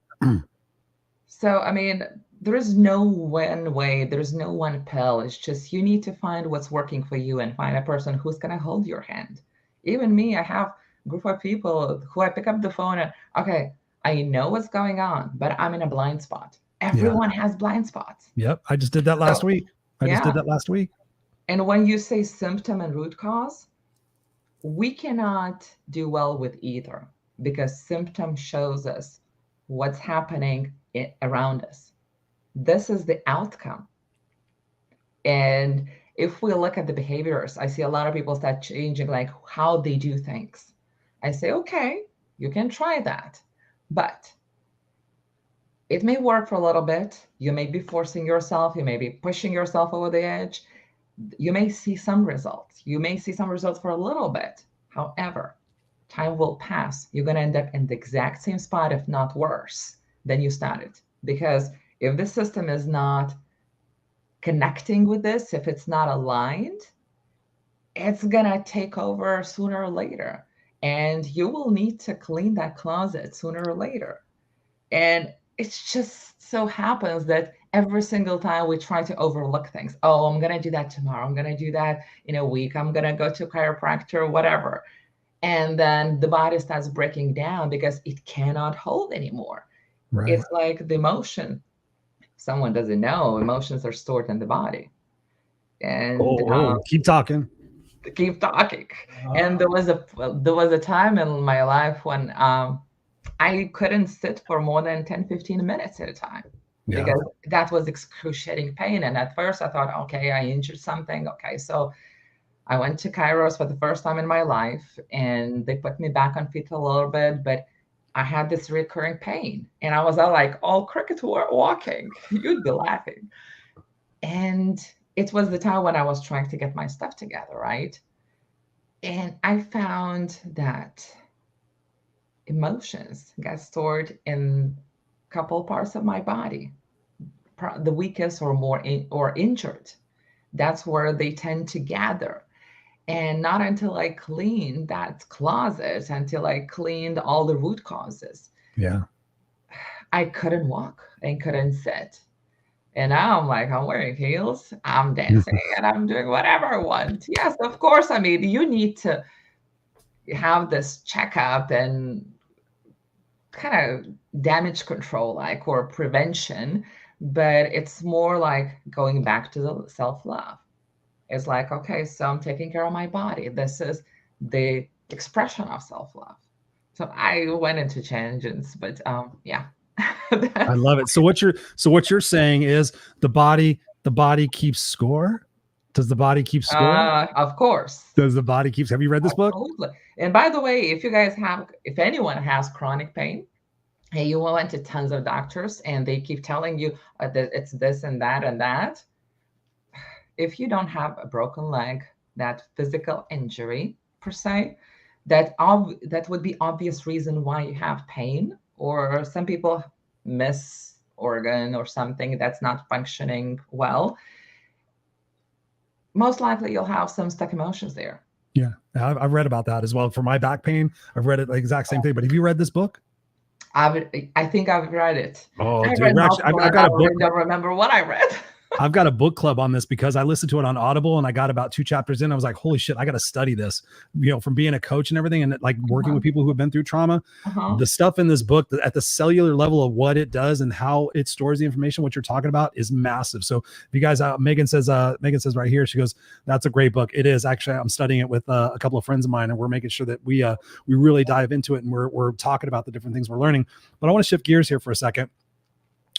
So, I mean, there is no one way, there's no one pill. It's just you need to find what's working for you and find a person who's going to hold your hand. Even me, I have a group of people who I pick up the phone and, okay, I know what's going on, but I'm in a blind spot. Everyone has blind spots. Yep. I just did that last week. I just did that last week. And when you say symptom and root cause, we cannot do well with either, because symptom shows us what's happening around us. This is the outcome. And if we look at the behaviors, I see a lot of people start changing like how they do things. I say, okay, you can try that, but it may work for a little bit. You may be forcing yourself. You may be pushing yourself over the edge. You may see some results. You may see some results for a little bit. However, time will pass. You're going to end up in the exact same spot, if not worse, than you started. Because if the system is not connecting with this, if it's not aligned, it's going to take over sooner or later. And you will need to clean that closet sooner or later. And it just so happens that every single time we try to overlook things. Oh, I'm going to do that tomorrow. I'm going to do that in a week. I'm going to go to a chiropractor, whatever. And then the body starts breaking down because it cannot hold anymore. Right. It's like the emotion. Someone doesn't know, emotions are stored in the body. And keep talking. Keep talking. And there was a time in my life when I couldn't sit for more than 10, 15 minutes at a time, because that was excruciating pain. And at first I thought, okay, I injured something. Okay, so I went to Kairos for the first time in my life, and they put me back on feet a little bit, but I had this recurring pain. And I was all crickets were walking. You'd be laughing. And it was the time when I was trying to get my stuff together, right? And I found that emotions got stored in a couple parts of my body, the weakest or more or injured. That's where they tend to gather. And not until I cleaned that closet, until I cleaned all the root causes, I couldn't walk and couldn't sit. And now I'm wearing heels, I'm dancing, and I'm doing whatever I want. Yes, of course. I mean, you need to have this checkup and kind of damage control, or prevention, but it's more like going back to the self-love. It's like, okay, so I'm taking care of my body. This is the expression of self-love. So I went into tangents, but yeah. I love it. So what you're saying is the body keeps score? Does the body keep score? Of course. Does the body keeps? Have you read this book? Absolutely. And by the way, if anyone has chronic pain, and you went to tons of doctors and they keep telling you that it's this and that and that, if you don't have a broken leg, that physical injury per se, that would be obvious reason why you have pain. Or some people miss organ or something that's not functioning well. Most likely you'll have some stuck emotions there. Yeah, I've read about that as well. For my back pain, I've read it the exact same thing. But have you read this book? I think I've read it. Oh, dude, I've got a book. I don't remember what I read. I've got a book club on this because I listened to it on Audible and I got about 2 chapters in. I was like, holy shit, I got to study this, from being a coach and everything. And working with people who have been through trauma, the stuff in this book at the cellular level of what it does and how it stores the information, what you're talking about is massive. So if you guys, Megan says right here, she goes, that's a great book. It is actually, I'm studying it with a couple of friends of mine and we're making sure that we really dive into it and we're talking about the different things we're learning. But I want to shift gears here for a second.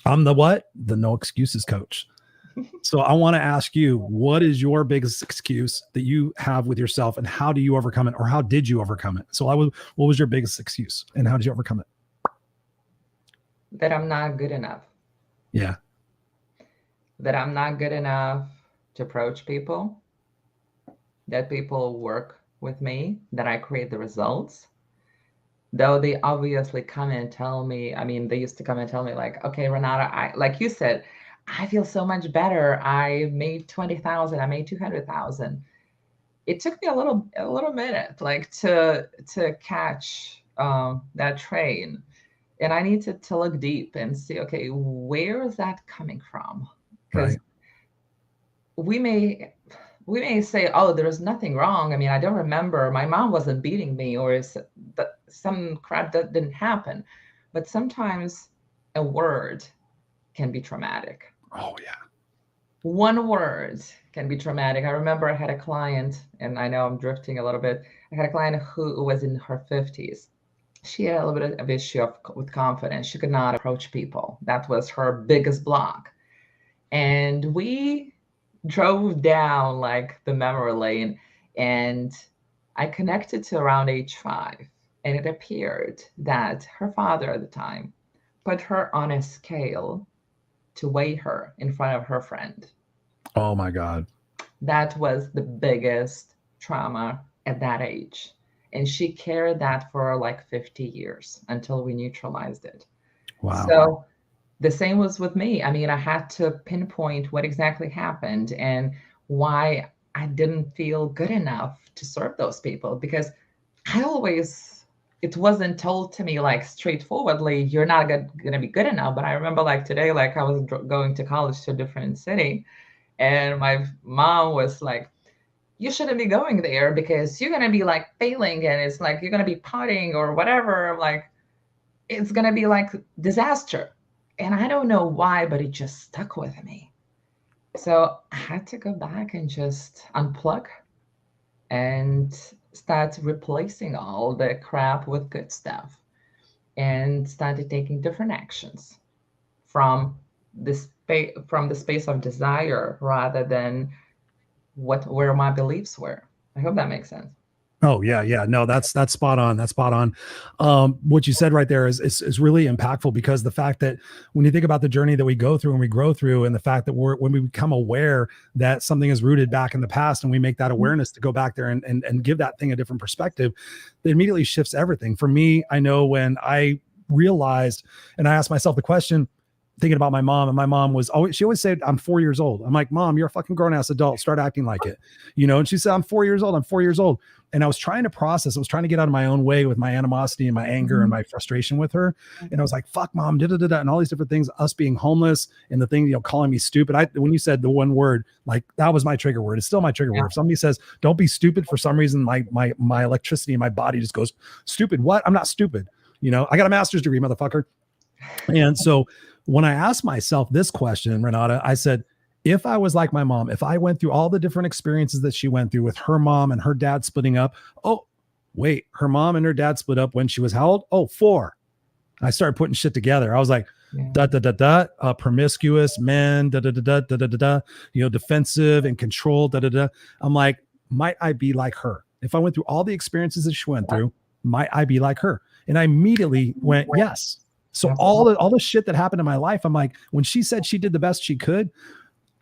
I'm the what? The no excuses coach. So I want to ask you, what is your biggest excuse that you have with yourself, and how do you overcome it, or how did you overcome it? So what was your biggest excuse, and how did you overcome it? That I'm not good enough. Yeah. That I'm not good enough to approach people. That people work with me. That I create the results. Though they obviously come and tell me, I mean, they used to come and tell me like, okay, Renata, like you said, I feel so much better. I made 20,000, I made 200,000. It took me a little minute, like to catch that train. And I needed to look deep and see, okay, where is that coming from? Because Right. we may say, oh, there's nothing wrong. I mean, I don't remember. My mom wasn't beating me, or some crap that didn't happen. But sometimes a word can be traumatic. Oh yeah. One word can be traumatic. I remember I had a client, and I know I'm drifting a little bit. I had a client who was in her 50s. She had a little bit of issue with confidence. She could not approach people. That was her biggest block. And we drove down like the memory lane, and I connected to around age 5. And it appeared that her father at the time put her on a scale to weigh her in front of her friend. Oh my God. That was the biggest trauma at that age. And she carried that for like 50 years until we neutralized it. Wow. So the same was with me. I mean, I had to pinpoint what exactly happened and why I didn't feel good enough to serve those people, because it wasn't told to me like straightforwardly, you're not going to be good enough. But I remember like today, like I was going to college to a different city, and my mom was like, you shouldn't be going there because you're going to be like failing, and it's like you're going to be partying or whatever. Like, it's going to be like disaster. And I don't know why, but it just stuck with me. So I had to go back and just unplug and start replacing all the crap with good stuff, and started taking different actions from the space of desire rather than where my beliefs were. I hope that makes sense. Oh yeah, yeah. No, that's spot on. That's spot on. What you said right there is really impactful, because the fact that when you think about the journey that we go through and we grow through, and the fact that when we become aware that something is rooted back in the past, and we make that awareness to go back there and give that thing a different perspective, it immediately shifts everything. For me, I know when I realized, and I asked myself the question, thinking about my mom, and my mom she always said, I'm 4 years old. I'm like, Mom, you're a fucking grown ass adult. Start acting like it, And she said, I'm 4 years old. I'm 4 years old. And I was trying to process. I was trying to get out of my own way with my animosity and my anger and my frustration with her. And I was like, fuck mom, and all these different things, us being homeless, and the thing, calling me stupid. When you said the one word, like that was my trigger word. It's still my trigger word. If somebody says, don't be stupid, for some reason, my electricity in my body just goes, stupid. What? I'm not stupid. I got a master's degree, motherfucker. And so when I asked myself this question, Renata, I said, if I was like my mom, if I went through all the different experiences that she went through with her mom and her dad splitting up. Oh, wait, her mom and her dad split up when she was how old? Oh, 4. I started putting shit together. I was like, promiscuous men, defensive and controlled, I'm like, might I be like her? If I went through all the experiences that she went through, might I be like her? And I immediately went, yes. So all the shit that happened in my life, I'm like, when she said she did the best she could,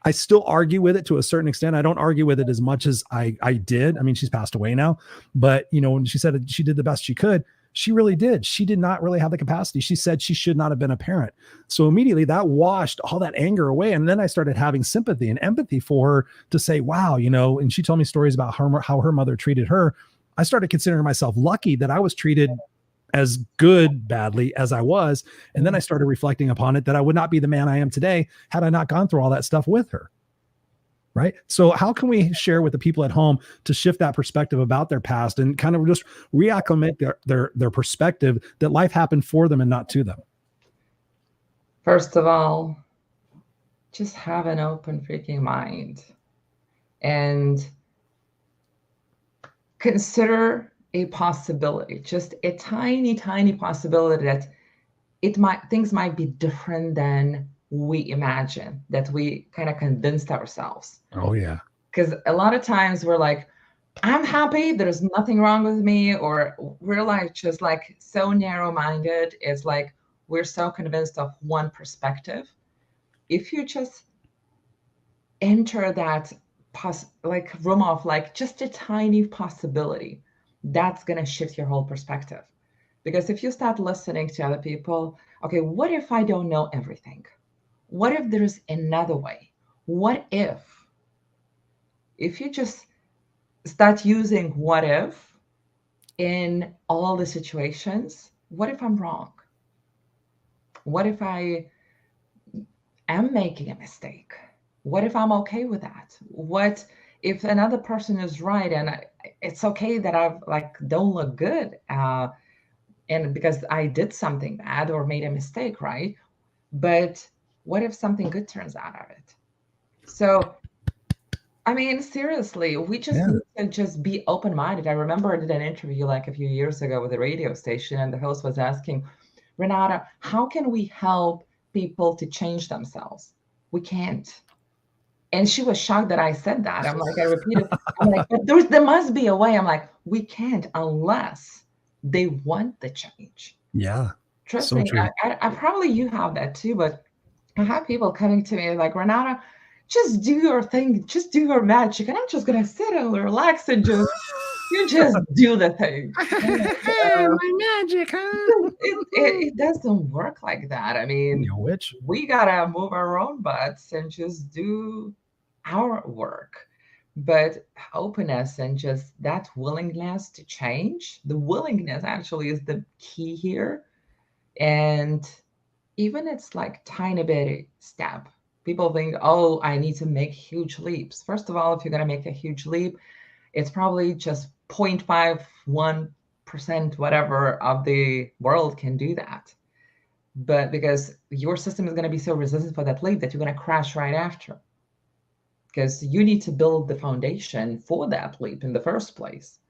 I still argue with it to a certain extent. I don't argue with it as much as I did. I mean, she's passed away now, but when she said she did the best she could, she really did. She did not really have the capacity. She said she should not have been a parent. So immediately that washed all that anger away. And then I started having sympathy and empathy for her to say, wow, and she told me stories about how her mother treated her. I started considering myself lucky that I was treated as badly as I was. And then I started reflecting upon it, that I would not be the man I am today had I not gone through all that stuff with her. Right. So how can we share with the people at home to shift that perspective about their past and kind of just reacclimate their perspective that life happened for them and not to them? First of all, just have an open freaking mind and consider a possibility, just a tiny possibility that things might be different than we imagine, that we kind of convinced ourselves. Oh yeah. Because a lot of times we're like, I'm happy, there's nothing wrong with me, or we're like just like so narrow-minded. It's like we're so convinced of one perspective. If you just enter that like room of like just a tiny possibility, that's gonna shift your whole perspective. Because if you start listening to other people, okay, what if I don't know everything? What if there's another way? What if you just start using what if in all the situations? What if I'm wrong? What if I am making a mistake? What if I'm okay with that? What if another person is right and it's okay that I like don't look good, and because I did something bad or made a mistake, right? But what if something good turns out of it? So I mean, seriously, we just need to just be open-minded. I remember I did an interview like a few years ago with a radio station, and the host was asking, Renata, how can we help people to change themselves? We can't. And she was shocked that I said that. I'm like, I repeated, I'm like, but there must be a way. I'm like, we can't unless they want the change. Yeah. Trust So me, true. I probably you have that too, but I have people coming to me like, Renata, just do your thing, just do your magic. And I'm just gonna sit and relax and you just do the thing. My magic, huh? It doesn't work like that. I mean, You witch. we gotta move our own butts and just do our work. But openness and just that willingness to change, the willingness actually is the key here. And even it's like tiny bit step. People think, oh, I need to make huge leaps. First of all, if you're going to make a huge leap, it's probably just 0.51%, whatever, of the world can do that. But because your system is going to be so resistant for that leap that you're going to crash right after. Because you need to build the foundation for that leap in the first place.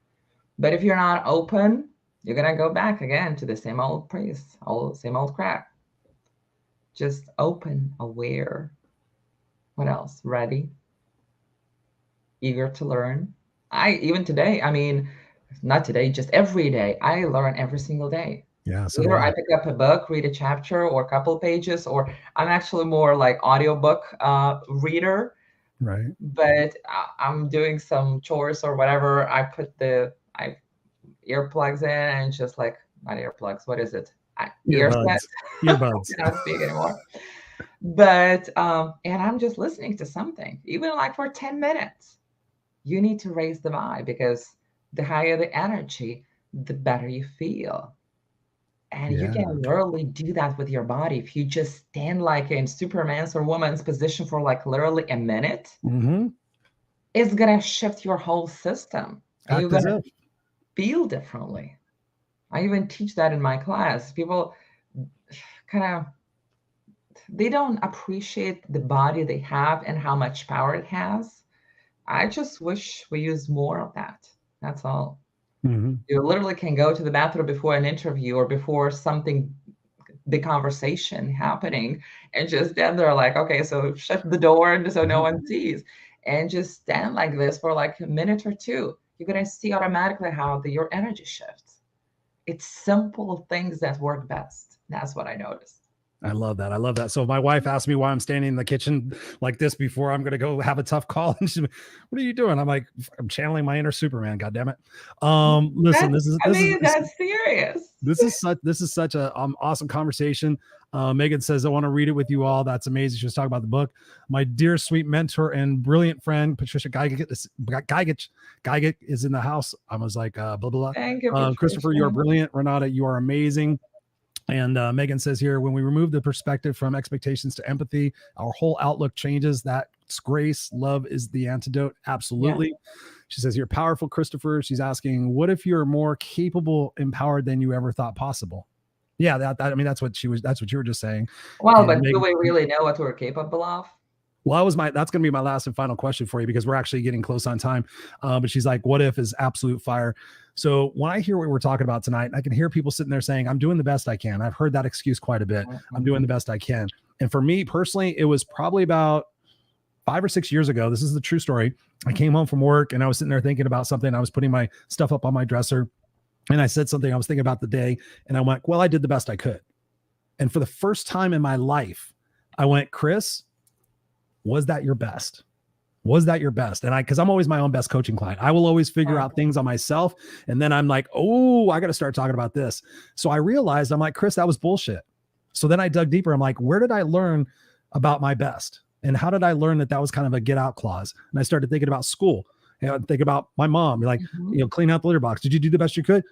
But if you're not open, you're going to go back again to the same old place, same old crap. Just open, aware. What else? Ready, eager to learn. Even today, I mean, not today, just every day, I learn every single day. Yeah. So Either I pick up a book, read a chapter or a couple of pages, or I'm actually more like audiobook reader. right. But I'm doing some chores or whatever. I put I earplugs in and just like, not earplugs, what is it? Earbuds. Earbuds. I don't speak anymore. But and I'm just listening to something, even like for 10 minutes. You need to raise the vibe, because the higher the energy, the better you feel. And you can literally do that with your body. If you just stand like in Superman's or woman's position for like literally a minute, it's gonna shift your whole system. And you're gonna feel differently. I even teach that in my class. People kind of, they don't appreciate the body they have and how much power it has. I just wish we use more of that. That's all. You literally can go to the bathroom before an interview or before something, the conversation happening, and just stand there like, okay, so shut the door so no one sees, and just stand like this for like a minute or two. You're going to see automatically how your energy shifts. It's simple things that work best. That's what I noticed. I love that. I love that. So my wife asked me why I'm standing in the kitchen like this before I'm going to go have a tough call. And she's like, what are you doing? I'm like, I'm channeling my inner Superman. God damn it. Listen, that's serious. This is such a awesome conversation. Megan says, I want to read it with you all. That's amazing. She was talking about the book. My dear, sweet mentor and brilliant friend, Patricia Geigic is in the house. I was like, blah, blah, blah. Thank you, Christopher, you're brilliant. Renata, you are amazing. And Megan says here, when we remove the perspective from expectations to empathy, our whole outlook changes. That's grace. Love is the antidote. Absolutely. Yeah. She says, you're powerful, Christopher. She's asking, what if you're more capable, empowered than you ever thought possible? Yeah, I mean, that's what you were just saying. Well, and but Megan, do we really know what we're capable of? Well, that's going to be my last and final question for you, because we're actually getting close on time. But she's like, what if is absolute fire. So when I hear what we're talking about tonight, I can hear people sitting there saying, I'm doing the best I can. I've heard that excuse quite a bit. I'm doing the best I can. And for me personally, it was probably about 5 or 6 years ago. This is the true story. I came home from work and I was sitting there thinking about something. I was putting my stuff up on my dresser and I said something. I was thinking about the day and I went, well, I did the best I could. And for the first time in my life, I went, Chris, was that your best? Was that your best? And because I'm always my own best coaching client, I will always figure out things on myself. And then I'm like, oh, I got to start talking about this. So I realized, I'm like, Chris, that was bullshit. So then I dug deeper. I'm like, where did I learn about my best? And how did I learn that that was kind of a get out clause? And I started thinking about school. Think about my mom, like, clean out the litter box. Did you do the best you could?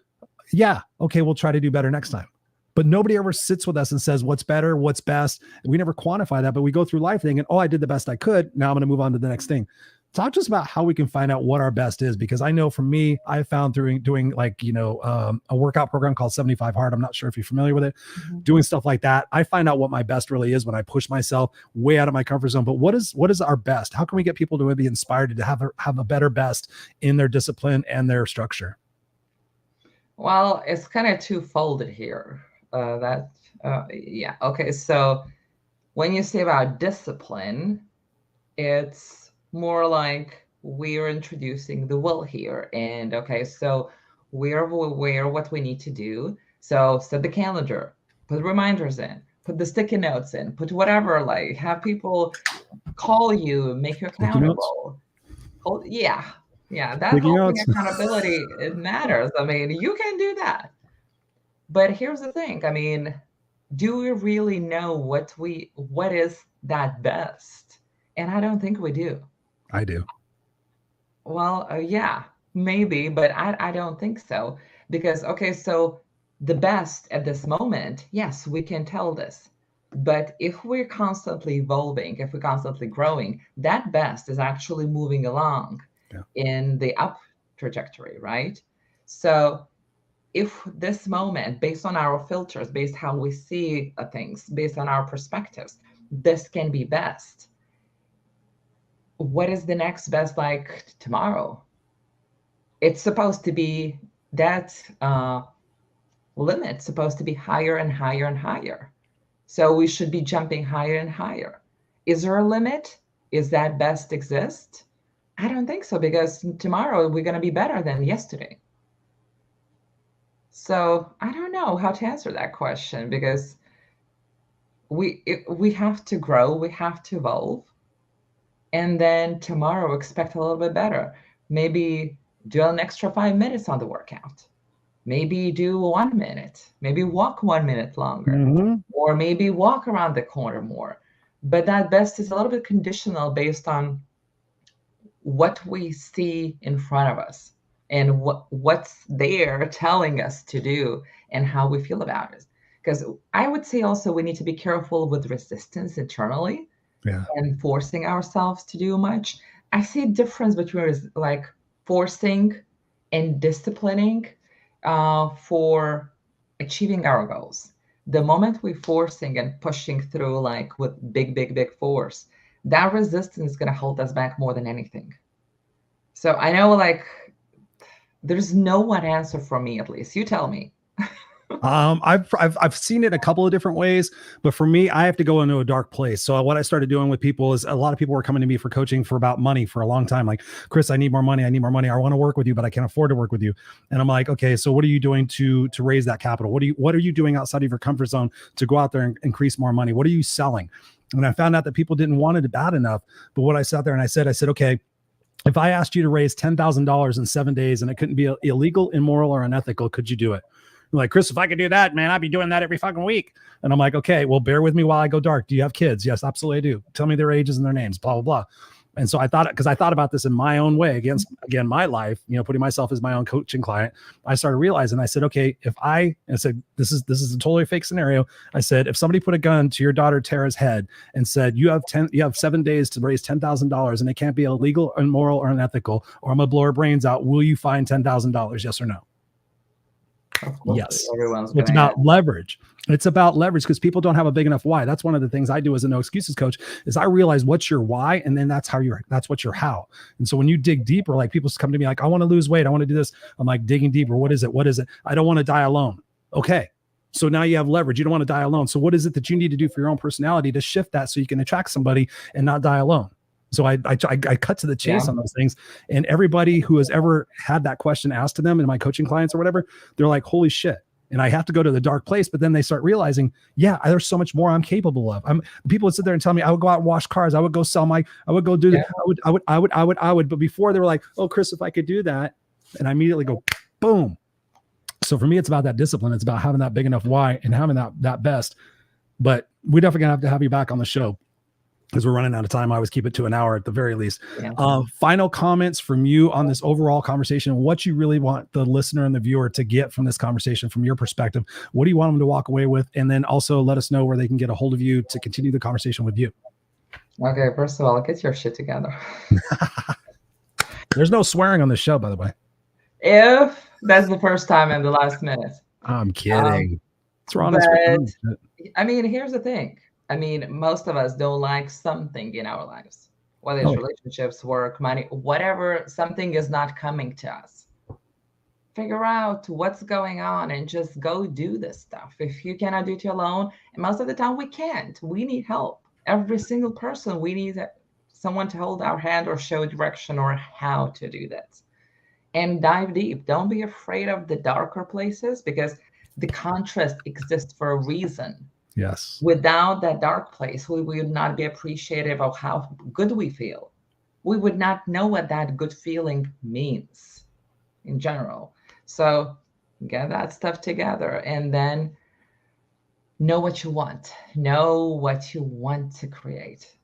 Yeah. Okay. We'll try to do better next time. But nobody ever sits with us and says, what's better, what's best. We never quantify that, but we go through life thinking, oh, I did the best I could. Now I'm going to move on to the next thing. Talk to us about how we can find out what our best is, because I know for me, I found through doing like, a workout program called 75 Hard. I'm not sure if you're familiar with it. Doing stuff like that, I find out what my best really is when I push myself way out of my comfort zone. But what is our best? How can we get people to be inspired to have a better best in their discipline and their structure? Well, it's kind of two-folded here. Okay. So when you say about discipline, it's more like we're introducing the will here. And okay, so we're aware what we need to do. So set the calendar, put reminders in, put the sticky notes in, put whatever, like have people call you, make you accountable. Yeah, that whole thing, accountability, it matters. I mean, you can do that. But here's the thing. I mean, do we really know what is that best? And I don't think we do. I do. Well, yeah, maybe, but I don't think so. Because, okay, so the best at this moment, yes, we can tell this. But if we're constantly evolving, if we're constantly growing, that best is actually moving along in the up trajectory, right? So if this moment, based on our filters, based how we see things, based on our perspectives, this can be best. What is the next best like tomorrow? It's supposed to be that limit, supposed to be higher and higher and higher. So we should be jumping higher and higher. Is there a limit? Is that best exist? I don't think so, because tomorrow we're going to be better than yesterday. So I don't know how to answer that question, because we have to grow, we have to evolve. And then tomorrow expect a little bit better. Maybe do an extra 5 minutes on the workout. Maybe do 1 minute. Maybe walk 1 minute longer. Or maybe walk around the corner more. But that best is a little bit conditional based on what we see in front of us and what's there telling us to do and how we feel about it. Because I would say also we need to be careful with resistance internally. And forcing ourselves to do much. I see a difference between like forcing and disciplining for achieving our goals. The moment we're forcing and pushing through like with big force, that resistance is going to hold us back more than anything. So I know like there's no one answer for me, at least. You tell me. I've seen it a couple of different ways, but for me, I have to go into a dark place. So what I started doing with people is a lot of people were coming to me for coaching for about money for a long time. Like, Chris, I need more money. I need more money. I want to work with you, but I can't afford to work with you. And I'm like, okay, so what are you doing to raise that capital? What are you doing outside of your comfort zone to go out there and increase more money? What are you selling? And I found out that people didn't want it bad enough. But what I sat there and I said, okay, if I asked you to raise $10,000 in 7 days and it couldn't be illegal, immoral, or unethical, could you do it? Like, Chris, if I could do that, man, I'd be doing that every fucking week. And I'm like, okay, well, bear with me while I go dark. Do you have kids? Yes, absolutely I do. Tell me their ages and their names, blah, blah, blah. And so I thought about this in my own way again, my life, putting myself as my own coaching client. I started realizing, I said, okay, I said, this is a totally fake scenario. I said, if somebody put a gun to your daughter Tara's head and said, you have 7 days to raise $10,000 and it can't be illegal, immoral, or unethical, or I'm gonna blow her brains out, will you find $10,000? Yes or no? Yes. It's about leverage. It's about leverage because people don't have a big enough why. That's one of the things I do as a no excuses coach is I realize what's your why. And then that's what's your how. And so when you dig deeper, like people come to me like, I want to lose weight. I want to do this. I'm like digging deeper. What is it? I don't want to die alone. Okay. So now you have leverage. You don't want to die alone. So what is it that you need to do for your own personality to shift that so you can attract somebody and not die alone? So I cut to the chase on those things. And everybody who has ever had that question asked to them, and my coaching clients or whatever, they're like, holy shit. And I have to go to the dark place, but then they start realizing, yeah, there's so much more I'm capable of. People would sit there and tell me I would go out and wash cars. I would go sell I would go do I would. But before they were like, oh, Chris, if I could do that. And I immediately go, boom. So for me, it's about that discipline. It's about having that big enough why and having that best. But we definitely gonna have to have you back on the show because we're running out of time. I always keep it to an hour at the very least. Yeah. Final comments from you on this overall conversation, what you really want the listener and the viewer to get from this conversation from your perspective. What do you want them to walk away with? And then also let us know where they can get a hold of you to continue the conversation with you. Okay, first of all, get your shit together. There's no swearing on the show, by the way. If that's the first time in the last minute. I'm kidding. It's wrong. I mean, here's the thing. I mean, most of us don't like something in our lives, whether it's relationships, work, money, whatever, something is not coming to us. Figure out what's going on and just go do this stuff. If you cannot do it alone, and most of the time we can't, we need help. Every single person, we need someone to hold our hand or show direction or how to do that. And dive deep. Don't be afraid of the darker places because the contrast exists for a reason. Yes. Without that dark place, we would not be appreciative of how good we feel. We would not know what that good feeling means in general. So get that stuff together and then know what you want. Know what you want to create.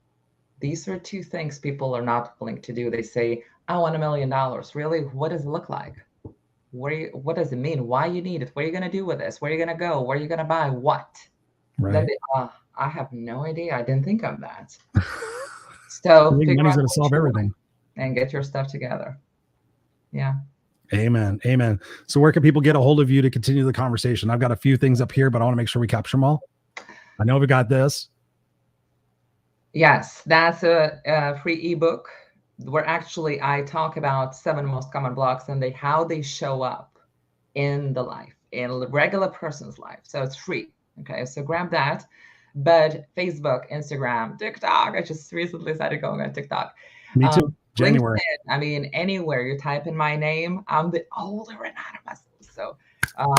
These are two things people are not willing to do. They say, I want $1 million. Really? What does it look like? What does it mean? Why you need it? What are you going to do with this? Where are you going to go? Where are you going to buy? What? Right. I have no idea. I didn't think of that. So money's going to solve everything. And get your stuff together. Yeah. Amen. Amen. So where can people get a hold of you to continue the conversation? I've got a few things up here, but I want to make sure we capture them all. I know we got this. Yes, that's a free ebook where actually I talk about 7 most common blocks and how they show up in the life, in a regular person's life. So it's free. Okay, so grab that. But Facebook, Instagram, TikTok, I just recently started going on TikTok. Me too. January. LinkedIn, I mean, anywhere you type in my name, I'm the older Renata Mazu. So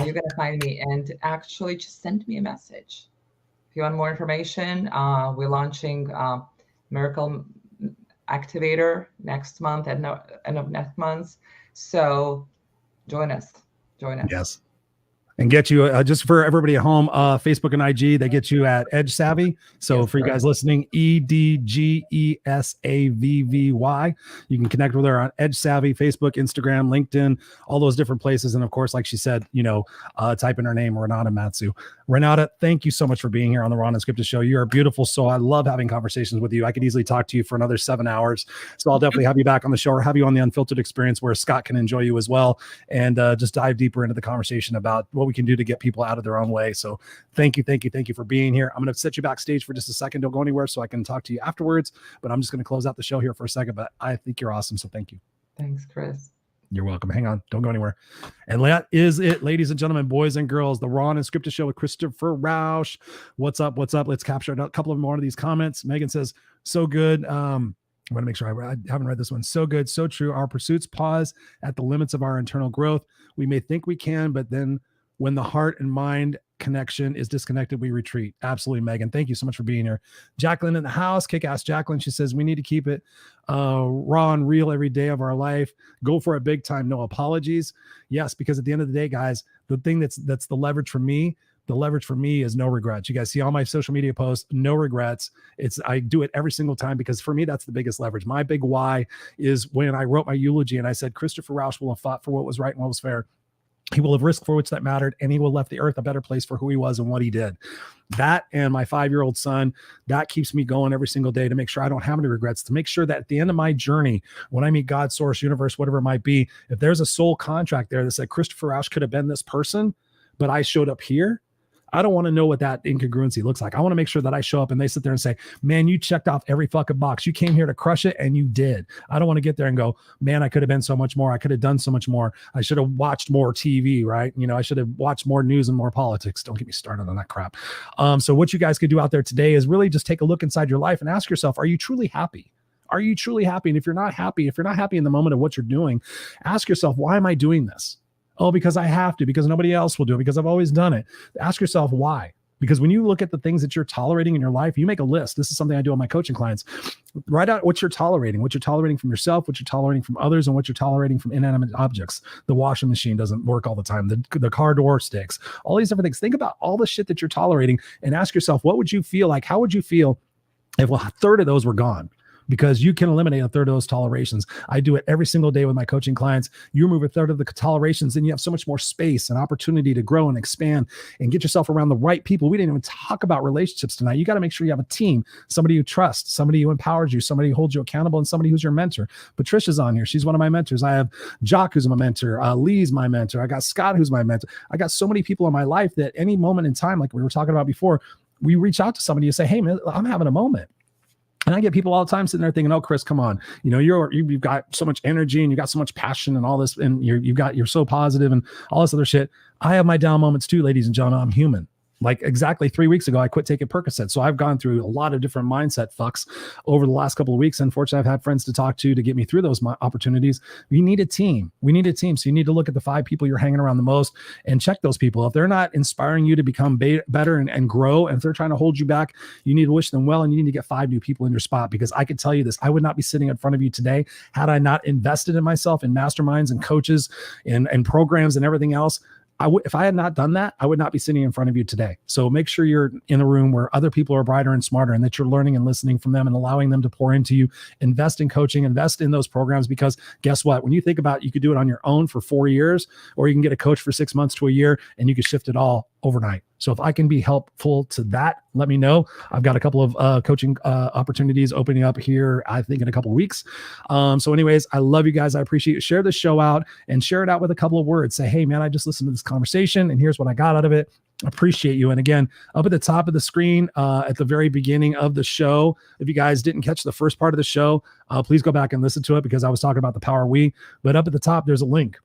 you're going to find me and actually just send me a message. If you want more information, we're launching Miracle Activator next month, end of next month. So join us. Yes. And get you just for everybody at home, Facebook and IG, they get you at Edge Savvy. So yes, for you guys listening, EDGESAVVY, you can connect with her on Edge Savvy, Facebook, Instagram, LinkedIn, all those different places. And of course, like she said, type in her name, Renata Mazu. Renata, thank you so much for being here on the Raw and Unscripted show. You are beautiful. So I love having conversations with you. I could easily talk to you for another 7 hours. So I'll definitely have you back on the show or have you on the Unfiltered Experience where Scott can enjoy you as well and just dive deeper into the conversation about what we can do to get people out of their own way. So thank you for being here. I'm going to set you backstage for just a second. Don't go anywhere so I can talk to you afterwards, but I'm just going to close out the show here for a second, but I think you're awesome. So thank you. Thanks, Chris. You're welcome. Hang on. Don't go anywhere. And that is it, ladies and gentlemen, boys and girls, the Raw and Unscripted show with Christopher Rausch. What's up? Let's capture a couple of more of these comments. Megan says, so good. I want to make sure I haven't read this one. So good. So true. Our pursuits pause at the limits of our internal growth. We may think we can, but then when the heart and mind connection is disconnected, we retreat. Absolutely, Megan. Thank you so much for being here. Jacqueline in the house, Kickass Jacqueline. She says, we need to keep it raw and real every day of our life. Go for it big time. No apologies. Yes, because at the end of the day, guys, the thing that's the leverage for me, is no regrets. You guys see all my social media posts, no regrets. I do it every single time because for me, that's the biggest leverage. My big why is when I wrote my eulogy and I said, Christopher Rausch will have fought for what was right and what was fair. He will have risked for which that mattered, and he will have left the earth a better place for who he was and what he did. That and my 5-year-old son, that keeps me going every single day to make sure I don't have any regrets, to make sure that at the end of my journey, when I meet God, source, universe, whatever it might be, if there's a soul contract there that said Christopher Rausch could have been this person, but I showed up here, I don't want to know what that incongruency looks like. I want to make sure that I show up and they sit there and say, man, you checked off every fucking box. You came here to crush it, and you did. I don't want to get there and go, man, I could have been so much more. I could have done so much more. I should have watched more TV, right? I should have watched more news and more politics. Don't get me started on that crap. So what you guys could do out there today is really just take a look inside your life and ask yourself, are you truly happy? Are you truly happy? And if you're not happy in the moment of what you're doing, ask yourself, why am I doing this? Oh, because I have to, because nobody else will do it, because I've always done it. Ask yourself why. Because when you look at the things that you're tolerating in your life, you make a list. This is something I do on my coaching clients. Write out what you're tolerating from yourself, what you're tolerating from others, and what you're tolerating from inanimate objects. The washing machine doesn't work all the time. The car door sticks. All these different things. Think about all the shit that you're tolerating and ask yourself, what would you feel like? How would you feel if a third of those were gone? Because you can eliminate a third of those tolerations. I do it every single day with my coaching clients. You remove a third of the tolerations, and you have so much more space and opportunity to grow and expand and get yourself around the right people. We didn't even talk about relationships tonight. You got to make sure you have a team, somebody you trust, somebody who empowers you, somebody who holds you accountable, and somebody who's your mentor. Patricia's on here. She's one of my mentors. I have Jock, who's my mentor. Lee's my mentor. I got Scott, who's my mentor. I got so many people in my life that any moment in time, like we were talking about before, we reach out to somebody and say, hey, man, I'm having a moment. And I get people all the time sitting there thinking, "Oh, Chris, come on! You've got so much energy and you got so much passion and all this, and you're so positive and all this other shit." I have my down moments too, ladies and gentlemen. I'm human. Like exactly 3 weeks ago, I quit taking Percocet. So I've gone through a lot of different mindset fucks over the last couple of weeks. Unfortunately, I've had friends to talk to get me through those opportunities. We need a team. So you need to look at the 5 people you're hanging around the most and check those people. If they're not inspiring you to become better and grow, and if they're trying to hold you back, you need to wish them well, and you need to get 5 new people in your spot. Because I can tell you this, I would not be sitting in front of you today had I not invested in myself, in masterminds and coaches and programs and everything else. If I had not done that, I would not be sitting in front of you today. So make sure you're in a room where other people are brighter and smarter, and that you're learning and listening from them and allowing them to pour into you. Invest in coaching, invest in those programs, because guess what? When you think about it, you could do it on your own for 4 years, or you can get a coach for 6 months to a year, and you can shift it all overnight. So if I can be helpful to that, let me know. I've got a couple of coaching opportunities opening up here, I think, in a couple of weeks. So anyways, I love you guys. I appreciate you. Share the show out and share it out with a couple of words. Say, hey, man, I just listened to this conversation and here's what I got out of it. Appreciate you. And again, up at the top of the screen, at the very beginning of the show, if you guys didn't catch the first part of the show, please go back and listen to it, because I was talking about the power we. But up at the top, there's a link.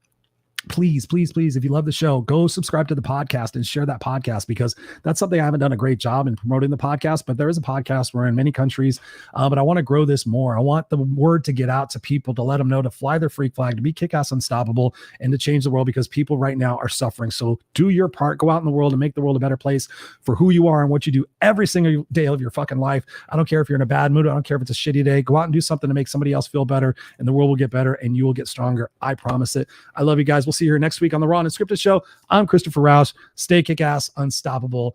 Please, if you love the show, go subscribe to the podcast and share that podcast, because that's something I haven't done a great job in promoting the podcast. But there is a podcast. We're in many countries, but I want to grow this more. I want the word to get out to people, to let them know to fly their freak flag, to be kick-ass unstoppable, and to change the world, because people right now are suffering. So do your part. Go out in the world and make the world a better place for who you are and what you do every single day of your fucking life. I don't care if you're in a bad mood. I don't care if it's a shitty day. Go out and do something to make somebody else feel better, and the world will get better, and you will get stronger. I promise it. I love you guys. We'll see you here next week on the Raw and Unscripted show. I'm Christopher Rausch. Stay kick-ass unstoppable.